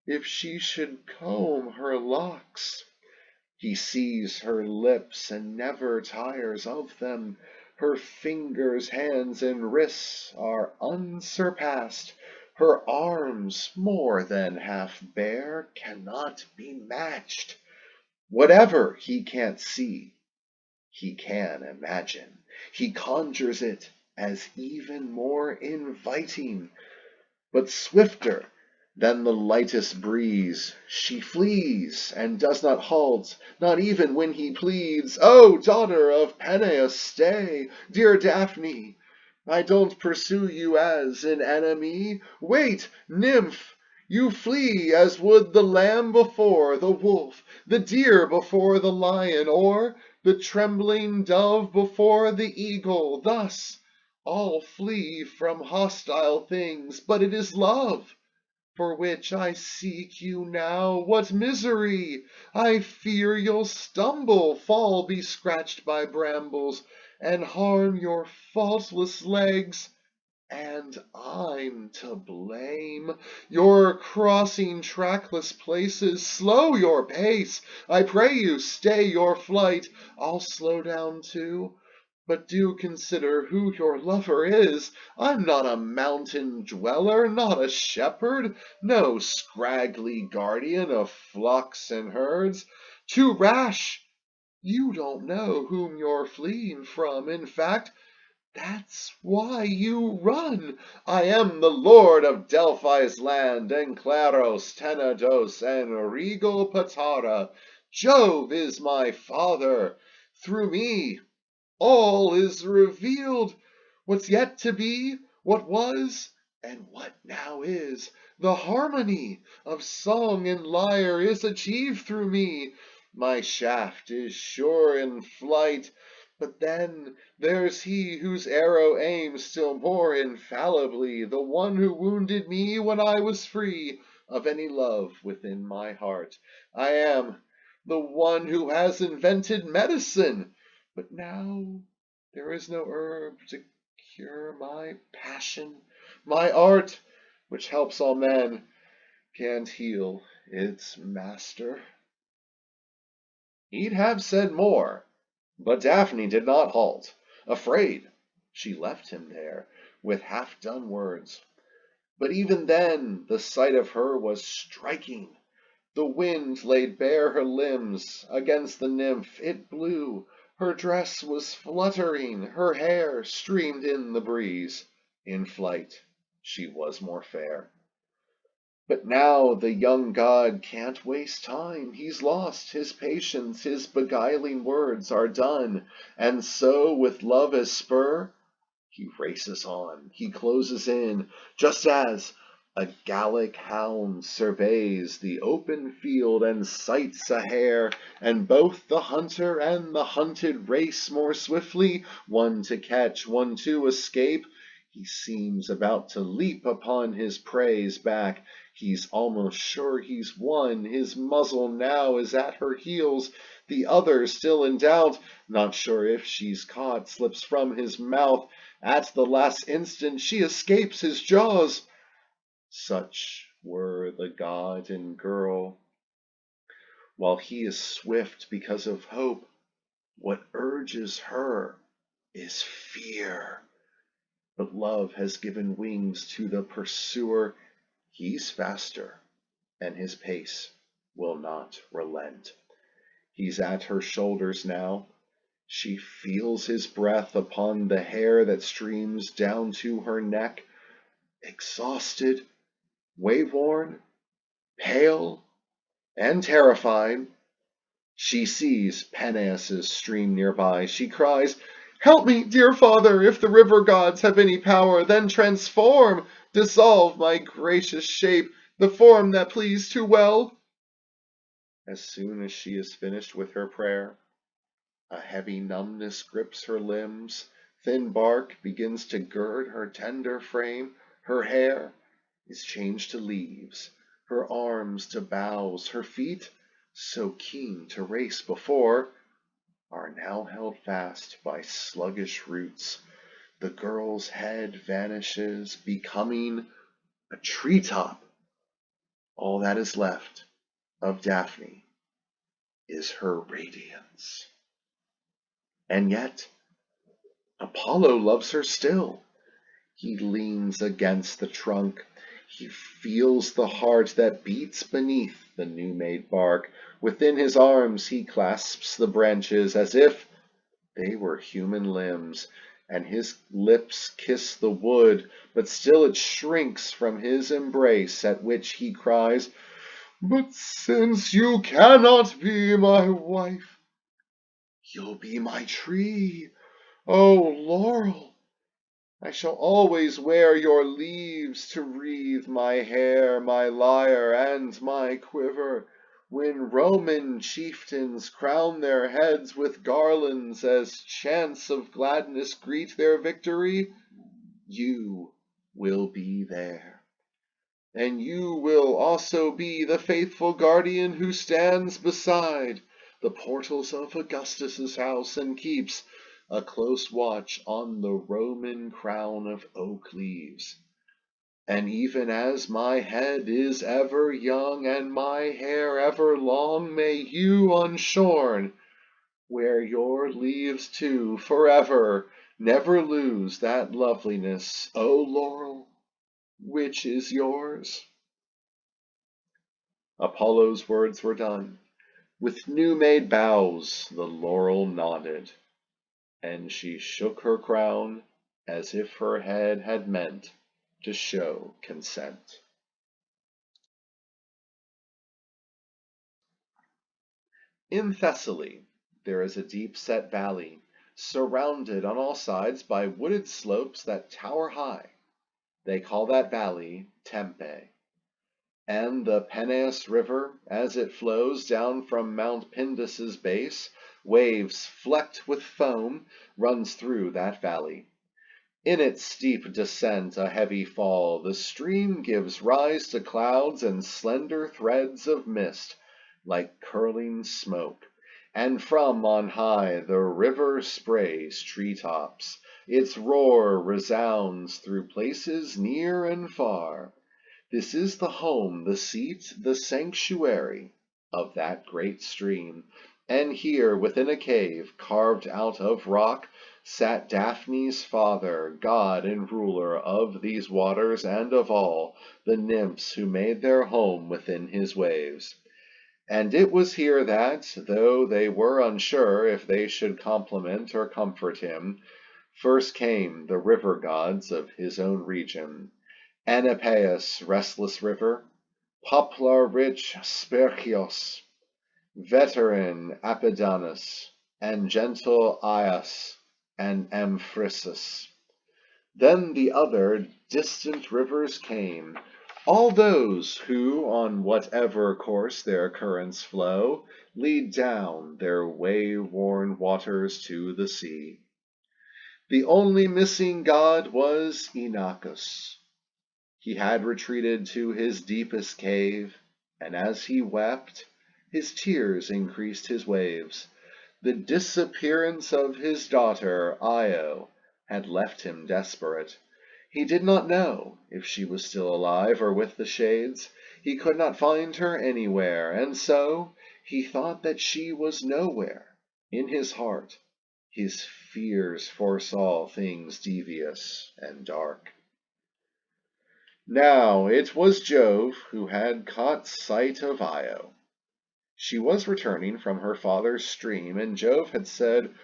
if she should comb her locks." He sees her lips and never tires of them. Her fingers, hands, and wrists are unsurpassed. Her arms, more than half bare, cannot be matched. Whatever he can't see, he can imagine. He conjures it as even more inviting. But swifter than the lightest breeze, she flees, and does not halt, not even when he pleads, "O daughter of Peneus, stay! Dear Daphne, I don't pursue you as an enemy. Wait, nymph! You flee as would the lamb before the wolf, the deer before the lion, or the trembling dove before the eagle. Thus all flee from hostile things, but it is love for which I seek you now. What misery! I fear you'll stumble, fall, be scratched by brambles, and harm your faultless legs. And I'm to blame. You're crossing trackless places. Slow your pace. I pray you, stay your flight. I'll slow down too. But do consider who your lover is. I'm not a mountain dweller, not a shepherd, no scraggly guardian of flocks and herds. Too rash! You don't know whom you're fleeing from. In fact, that's why you run. I am the lord of Delphi's land, and Claros, Tenedos, and regal Patara. Jove is my father. Through me all is revealed. What's yet to be, what was, and what now is. The harmony of song and lyre is achieved through me. My shaft is sure in flight, but then there's he whose arrow aims still more infallibly, the one who wounded me when I was free of any love within my heart. I am the one who has invented medicine. But now there is no herb to cure my passion. My art, which helps all men, can't heal its master. He'd have said more, but Daphne did not halt. Afraid, she left him there with half-done words. But even then the sight of her was striking. The wind laid bare her limbs. Against the nymph it blew. Her dress was fluttering. Her hair streamed in the breeze. In flight she was more fair. But now the young god can't waste time. He's lost his patience. His beguiling words are done. And so, with love as spur, he races on, he closes in, just as a Gallic hound surveys the open field and sights a hare, and both the hunter and the hunted race more swiftly, one to catch, one to escape. He seems about to leap upon his prey's back. He's almost sure he's won. His muzzle now is at her heels. The other, still in doubt, not sure if she's caught, slips from his mouth. At the last instant she escapes his jaws. Such were the god and girl. While he is swift because of hope, what urges her is fear. But love has given wings to the pursuer. He's faster, and his pace will not relent. He's at her shoulders now. She feels his breath upon the hair that streams down to her neck, exhausted, wayworn, pale, and terrified. She sees Peneus's stream nearby. She cries, "Help me, dear father! If the river gods have any power, then transform, dissolve my gracious shape, the form that pleased too well." As soon as she is finished with her prayer, a heavy numbness grips her limbs, thin bark begins to gird her tender frame, her hair is changed to leaves, her arms to boughs, her feet, so keen to race before, are now held fast by sluggish roots. The girl's head vanishes, becoming a treetop. All that is left of Daphne is her radiance. And yet, Apollo loves her still. He leans against the trunk. He feels the heart that beats beneath the new-made bark. Within his arms he clasps the branches as if they were human limbs, and his lips kiss the wood, but still it shrinks from his embrace, at which he cries, "But since you cannot be my wife, you'll be my tree, O laurel. I shall always wear your leaves to wreathe my hair, my lyre, and my quiver. When Roman chieftains crown their heads with garlands as chants of gladness greet their victory, you will be there. And you will also be the faithful guardian who stands beside the portals of Augustus's house and keeps a close watch on the Roman crown of oak leaves. And even as my head is ever young and my hair ever long, may you unshorn wear your leaves too forever, never lose that loveliness, O laurel, which is yours." Apollo's words were done. With new-made boughs the laurel nodded, and she shook her crown as if her head had meant to show consent. In Thessaly there is a deep-set valley, surrounded on all sides by wooded slopes that tower high. They call that valley Tempe. And the Peneus River, as it flows down from Mount Pindus's base, waves flecked with foam, runs through that valley. In its steep descent, a heavy fall, the stream gives rise to clouds and slender threads of mist, like curling smoke. And from on high the river sprays treetops. Its roar resounds through places near and far. This is the home, the seat, the sanctuary of that great stream. And here, within a cave carved out of rock, sat Daphne's father, god and ruler of these waters and of all the nymphs who made their home within his waves. And it was here that, though they were unsure if they should compliment or comfort him, first came the river gods of his own region. Anapaeus, restless river, poplar-rich Sperchios, veteran Apidanus, and gentle Aias and Amphrysus. Then the other distant rivers came, all those who, on whatever course their currents flow, lead down their way-worn waters to the sea. The only missing god was Inachus. He had retreated to his deepest cave, and as he wept, his tears increased his waves. The disappearance of his daughter, Io, had left him desperate. He did not know if she was still alive or with the shades. He could not find her anywhere, and so he thought that she was nowhere. In his heart, his fears foresaw things devious and dark. Now it was Jove who had caught sight of Io. She was returning from her father's stream, and Jove had said,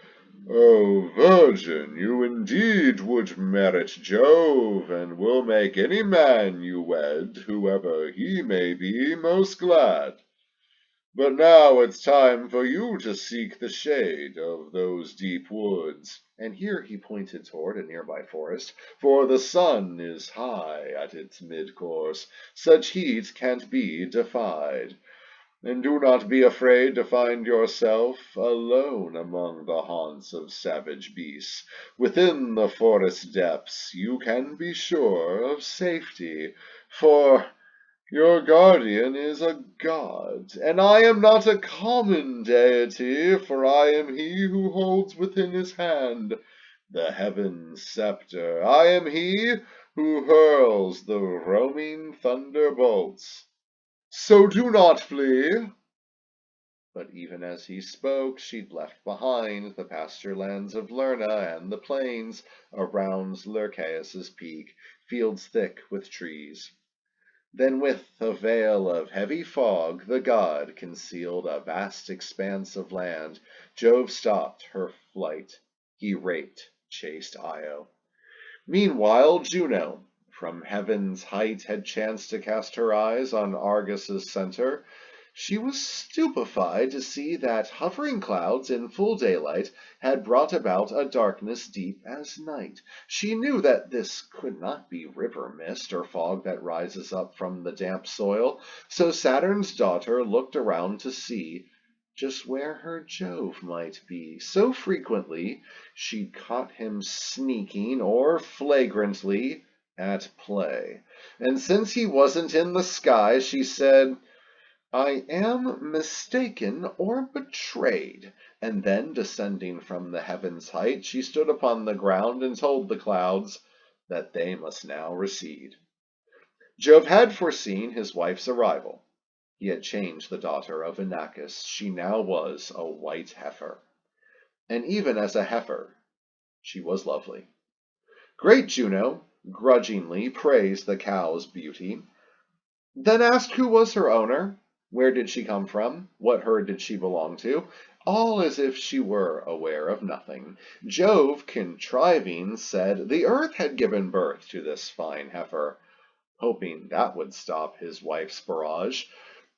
O virgin, you indeed would merit Jove, and will make any man you wed, whoever he may be, most glad. But now it's time for you to seek the shade of those deep woods. And here he pointed toward a nearby forest, for the sun is high at its mid-course, such heat can't be defied. And do not be afraid to find yourself alone among the haunts of savage beasts. Within the forest depths you can be sure of safety, for your guardian is a god, and I am not a common deity, for I am he who holds within his hand the heaven's scepter. I am he who hurls the roaming thunderbolts. So do not flee. But even as he spoke, she'd left behind the pasture lands of Lerna and the plains around Lycaeus's peak, fields thick with trees. Then with a veil of heavy fog the god concealed a vast expanse of land. Jove stopped her flight. He raped chaste Io. Meanwhile Juno, from heaven's height, had chanced to cast her eyes on Argus's center. She was stupefied to see that hovering clouds in full daylight had brought about a darkness deep as night. She knew that this could not be river mist or fog that rises up from the damp soil, so Saturn's daughter looked around to see just where her Jove might be. So frequently she'd caught him sneaking or flagrantly at play. And since he wasn't in the sky, she said, I am mistaken or betrayed. And then, descending from the heaven's height, she stood upon the ground and told the clouds that they must now recede. Jove had foreseen his wife's arrival. He had changed the daughter of Inachus. She now was a white heifer. And even as a heifer, she was lovely. Great Juno grudgingly praised the cow's beauty, then asked who was her owner, where did she come from, what herd did she belong to, all as if she were aware of nothing. Jove, contriving, said the earth had given birth to this fine heifer, hoping that would stop his wife's barrage,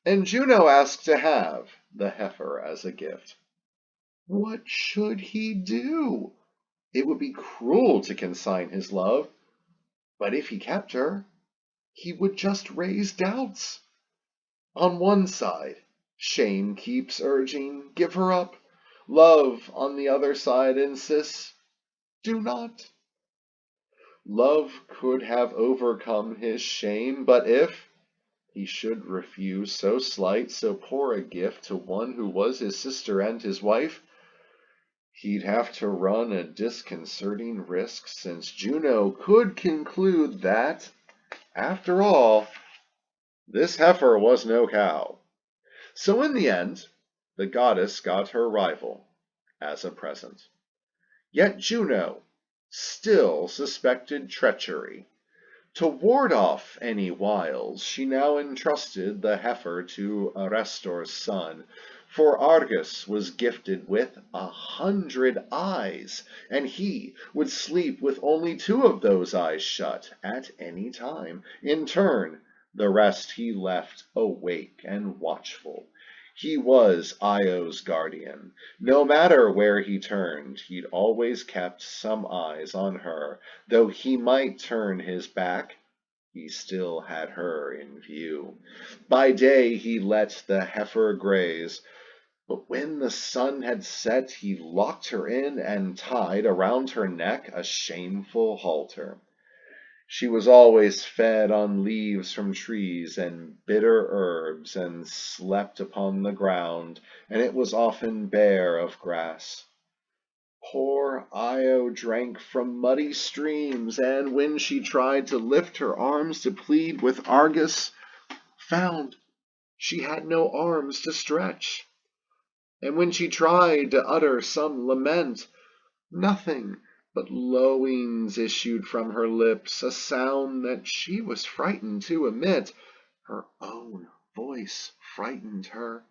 and Juno asked to have the heifer as a gift. What should he do? It would be cruel to consign his love, but if he kept her, he would just raise doubts. On one side, shame keeps urging, give her up. Love, on the other side, insists, do not. Love could have overcome his shame, but if he should refuse so slight, so poor a gift to one who was his sister and his wife, he'd have to run a disconcerting risk, since Juno could conclude that, after all, this heifer was no cow. So in the end, the goddess got her rival as a present. Yet Juno still suspected treachery. To ward off any wiles, she now entrusted the heifer to Arestor's son, for Argus was gifted with 100 eyes, and he would sleep with only 2 of those eyes shut at any time. In turn, the rest he left awake and watchful. He was Io's guardian. No matter where he turned, he'd always kept some eyes on her. Though he might turn his back, he still had her in view. By day he let the heifer graze, but when the sun had set, he locked her in and tied around her neck a shameful halter. She was always fed on leaves from trees and bitter herbs, and slept upon the ground, and it was often bare of grass. Poor Io drank from muddy streams, and when she tried to lift her arms to plead with Argus, found she had no arms to stretch. And when she tried to utter some lament, nothing but lowings issued from her lips, a sound that she was frightened to emit. Her own voice frightened her.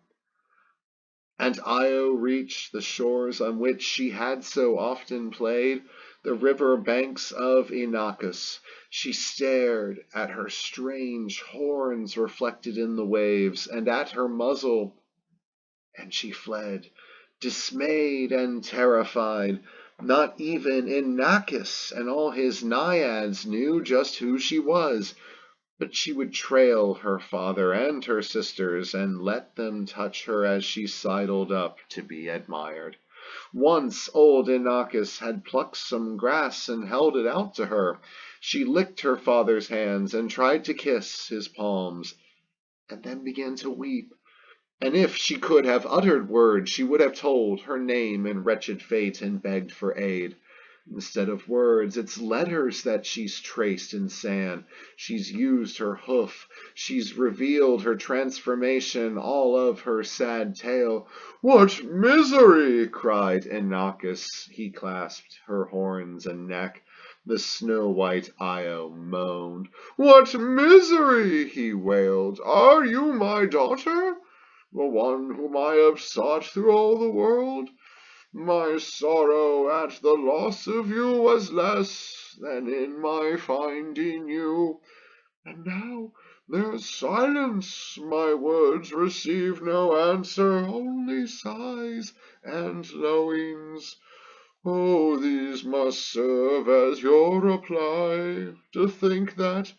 And Io reached the shores on which she had so often played, the river banks of Inachus. She stared at her strange horns reflected in the waves, and at her muzzle, and she fled, dismayed and terrified. Not even Inachus and all his naiads knew just who she was, but she would trail her father and her sisters and let them touch her as she sidled up to be admired. Once old Inachus had plucked some grass and held it out to her. She licked her father's hands and tried to kiss his palms, and then began to weep. And if she could have uttered words, she would have told her name and wretched fate and begged for aid. Instead of words, it's letters that she's traced in sand. She's used her hoof. She's revealed her transformation, all of her sad tale. "What misery!" cried Inachus. He clasped her horns and neck. The snow-white Io moaned. "What misery!" he wailed. "Are you my daughter? The one whom I have sought through all the world? My sorrow at the loss of you was less than in my finding you. And now there's silence, my words receive no answer, only sighs and lowings. Oh, these must serve as your reply, to think that,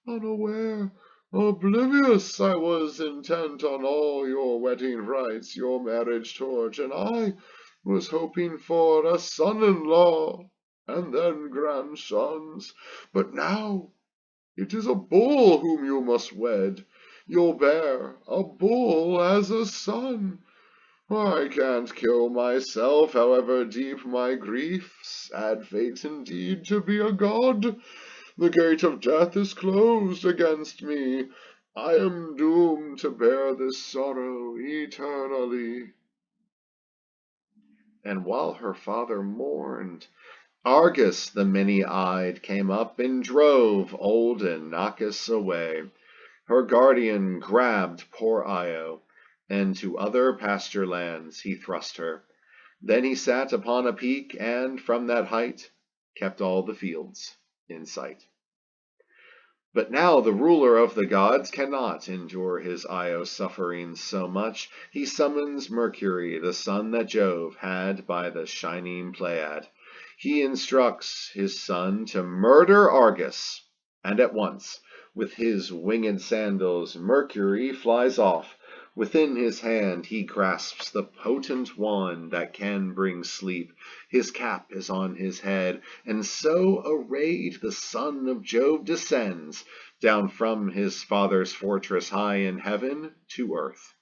unaware, oblivious, I was intent on all your wedding rites, your marriage torch, and I was hoping for a son-in-law, and then grandsons. But now it is a bull whom you must wed. You'll bear a bull as a son. I can't kill myself, however deep my grief. Sad fate indeed to be a god. The gate of death is closed against me. I am doomed to bear this sorrow eternally." And while her father mourned, Argus the many-eyed came up and drove old Inachus away. Her guardian grabbed poor Io, and to other pasture lands he thrust her. Then he sat upon a peak, and from that height kept all the fields in sight. But now the ruler of the gods cannot endure his Io sufferings so much. He summons Mercury, the son that Jove had by the shining Pleiad. He instructs his son to murder Argus, and at once, with his winged sandals, Mercury flies off. Within his hand he grasps the potent wand that can bring sleep. His cap is on his head, and so arrayed the son of Jove descends down from his father's fortress high in heaven to earth.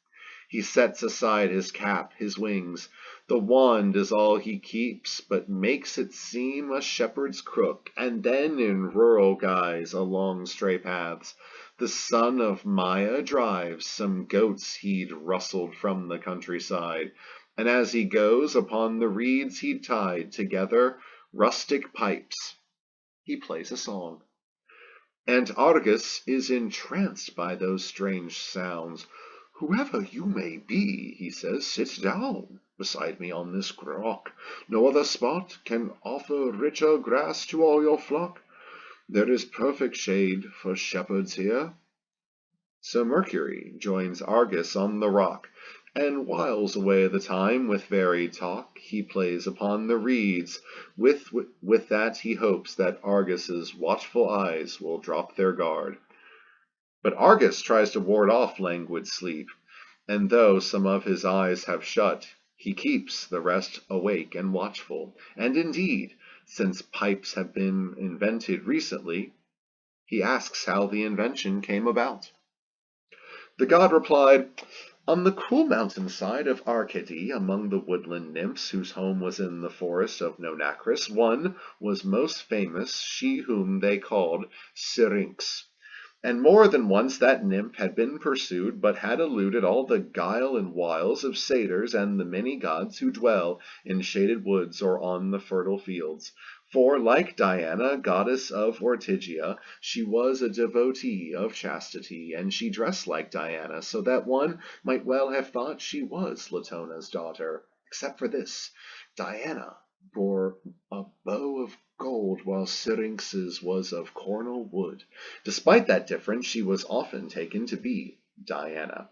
He sets aside his cap, his wings. The wand is all he keeps, but makes it seem a shepherd's crook, and then in rural guise along stray paths the son of Maia drives some goats he'd rustled from the countryside, and as he goes upon the reeds he'd tied together rustic pipes, he plays a song. And Argus is entranced by those strange sounds. "Whoever you may be," he says, "sit down beside me on this rock. No other spot can offer richer grass to all your flock. There is perfect shade for shepherds here." So Mercury joins Argus on the rock, and whiles away the time with varied talk. He plays upon the reeds. With that he hopes that Argus's watchful eyes will drop their guard. But Argus tries to ward off languid sleep, and though some of his eyes have shut, he keeps the rest awake and watchful. And indeed, since pipes have been invented recently, he asks how the invention came about. The god replied, "On the cool mountainside of Arcady, among the woodland nymphs whose home was in the forest of Nonacris, one was most famous, she whom they called Syrinx. And more than once that nymph had been pursued, but had eluded all the guile and wiles of satyrs and the many gods who dwell in shaded woods or on the fertile fields. For like Diana, goddess of Ortygia, she was a devotee of chastity, and she dressed like Diana, so that one might well have thought she was Latona's daughter. Except for this, Diana bore a bow of gold, while Syrinx's was of cornel wood. Despite that difference, she was often taken to be Diana.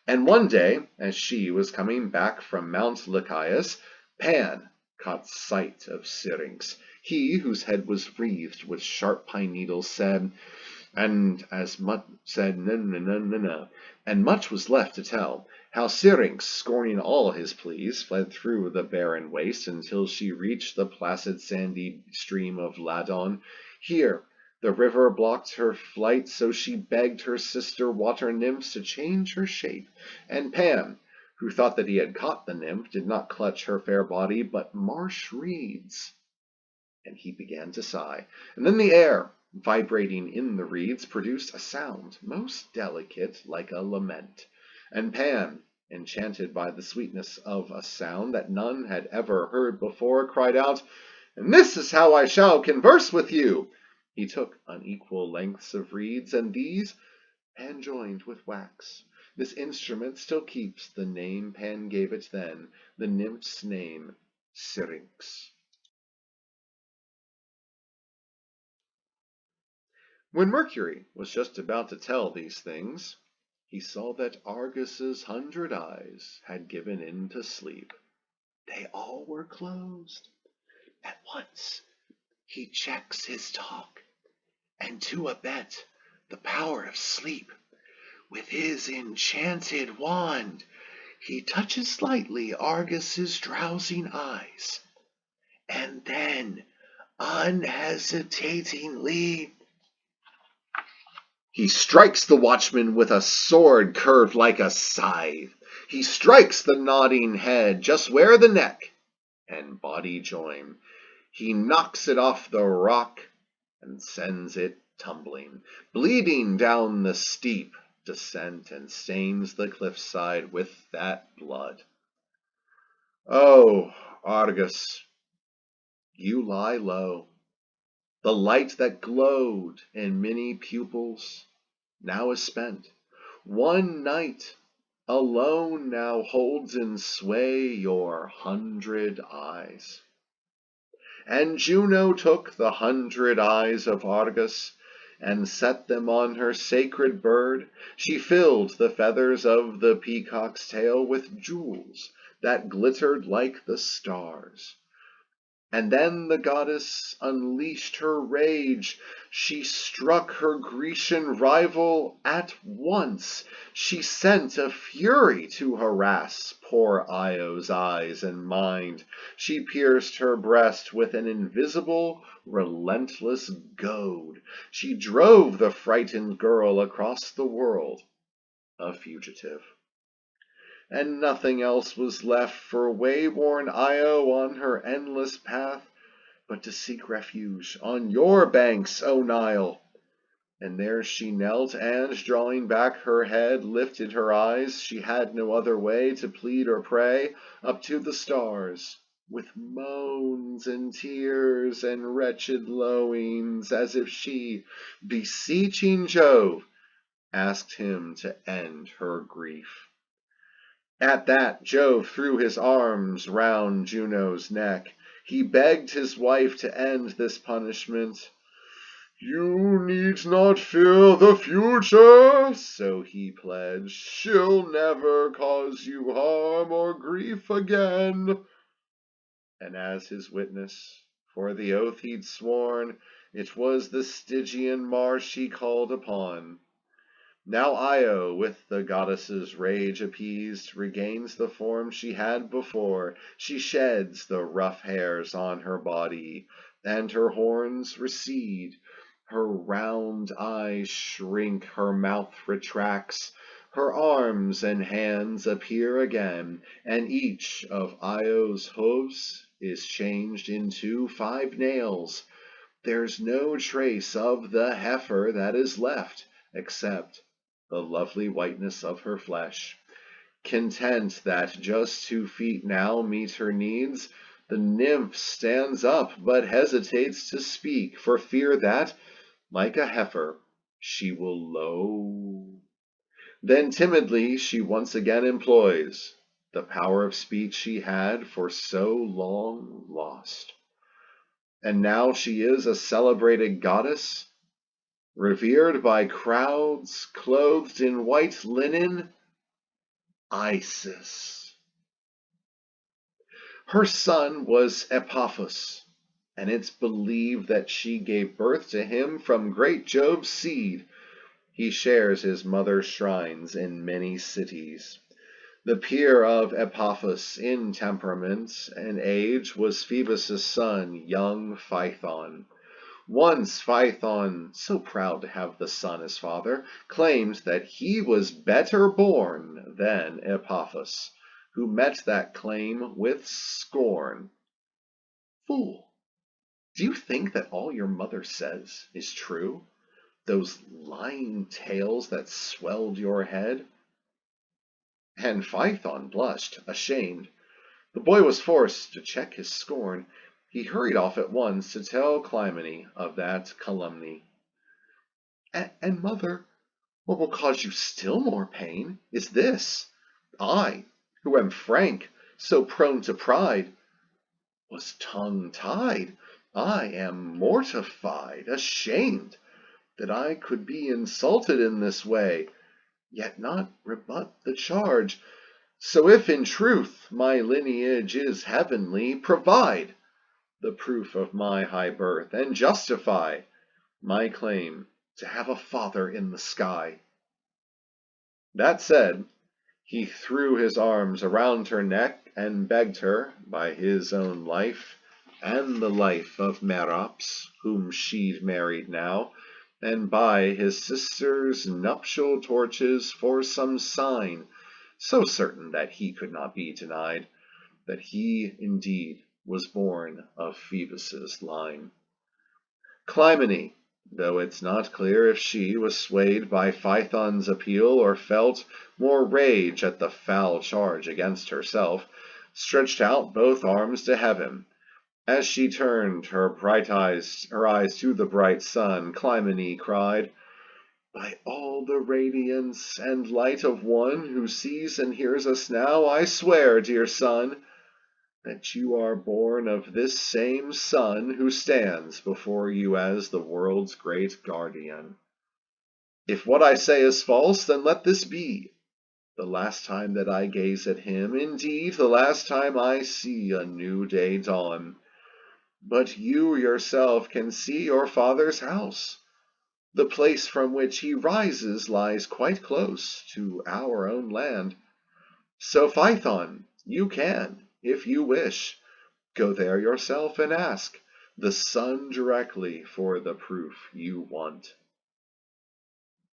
And one day, as she was coming back from Mount Lycaeus, Pan caught sight of Syrinx. He, whose head was wreathed with sharp pine needles, said, no, no, no, no, no, and much was left to tell. How Syrinx, scorning all his pleas, fled through the barren waste until she reached the placid sandy stream of Ladon. Here the river blocked her flight, so she begged her sister water nymphs to change her shape, and Pan, who thought that he had caught the nymph, did not clutch her fair body, but marsh reeds. And he began to sigh, and then the air, vibrating in the reeds, produced a sound most delicate, like a lament. And Pan, enchanted by the sweetness of a sound that none had ever heard before, cried out, "And this is how I shall converse with you!" He took unequal lengths of reeds, and these Pan joined with wax. This instrument still keeps the name Pan gave it then, the nymph's name, Syrinx. When Mercury was just about to tell these things, he saw that Argus's 100 eyes had given in to sleep. They all were closed. At once he checks his talk, and to abet the power of sleep, with his enchanted wand, he touches lightly Argus's drowsing eyes, and then, unhesitatingly, he strikes the watchman with a sword curved like a scythe. He strikes the nodding head just where the neck and body join. He knocks it off the rock and sends it tumbling, bleeding down the steep descent, and stains the cliffside with that blood. Oh, Argus, you lie low. The light that glowed in many pupils now is spent. One night alone now holds in sway your 100 eyes. And Juno took the 100 eyes of Argus and set them on her sacred bird. She filled the feathers of the peacock's tail with jewels that glittered like the stars. And then the goddess unleashed her rage. She struck her Grecian rival at once. She sent a fury to harass poor Io's eyes and mind. She pierced her breast with an invisible, relentless goad. She drove the frightened girl across the world, a fugitive. And nothing else was left for wayworn Io on her endless path but to seek refuge on your banks, O Nile. And there she knelt, and, drawing back her head, lifted her eyes, she had no other way to plead or pray, up to the stars, with moans and tears and wretched lowings, as if she, beseeching Jove, asked him to end her grief. At that Jove threw his arms round Juno's neck. He begged his wife to end this punishment. "You need not fear the future," so he pledged. "She'll never cause you harm or grief again." And as his witness, for the oath he'd sworn, it was the Stygian marsh he called upon. Now Io, with the goddess's rage appeased, regains the form she had before. She sheds the rough hairs on her body, and her horns recede. Her round eyes shrink, her mouth retracts. Her arms and hands appear again, and each of Io's hooves is changed into 5 nails. There's no trace of the heifer that is left, except the lovely whiteness of her flesh. Content that just 2 feet now meet her needs, The nymph stands up, but hesitates to speak, for fear that, like a heifer, she will low. Then timidly she once again employs the power of speech she had for so long lost. And now she is a celebrated goddess, revered by crowds, clothed in white linen, Isis. Her son was Epaphus, and it's believed that she gave birth to him from great Jove's seed. He shares his mother's shrines in many cities. The peer of Epaphus in temperament and age was Phoebus' son, young Phaethon. Once Phaethon, so proud to have the son as father, claimed that he was better born than Epaphus, who met that claim with scorn. Fool, do you think that all your mother says is true? Those lying tales that swelled your head? And Phaethon blushed, ashamed. The boy was forced to check his scorn. He hurried off at once to tell Clymene of that calumny. And mother, what will cause you still more pain is this. I, who am frank, so prone to pride, was tongue-tied. I am mortified, ashamed, that I could be insulted in this way, yet not rebut the charge. So if in truth my lineage is heavenly, provide the proof of my high birth, and justify my claim to have a father in the sky. That said, he threw his arms around her neck and begged her, by his own life, and the life of Merops, whom she'd married now, and by his sister's nuptial torches, for some sign, so certain that he could not be denied, that he indeed was born of Phoebus' line. Clymene, though it's not clear if she was swayed by Phaethon's appeal or felt more rage at the foul charge against herself, stretched out both arms to heaven. As she turned her eyes to the bright sun, Clymene cried, "By all the radiance and light of one who sees and hears us now, I swear, dear son, that you are born of this same sun who stands before you as the world's great guardian. If what I say is false, then let this be the last time that I gaze at him, indeed the last time I see a new day dawn. But you yourself can see your father's house. The place from which he rises lies quite close to our own land. So, Phaethon, you can, if you wish, go there yourself and ask the sun directly for the proof you want."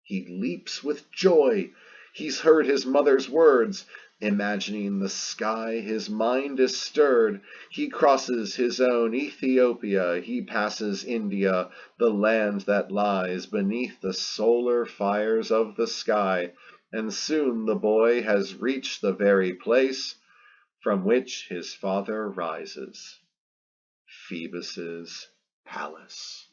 He leaps with joy. He's heard his mother's words. Imagining the sky, his mind is stirred. He crosses his own Ethiopia. He passes India, the land that lies beneath the solar fires of the sky. And soon the boy has reached the very place from which his father rises, Phoebus' palace.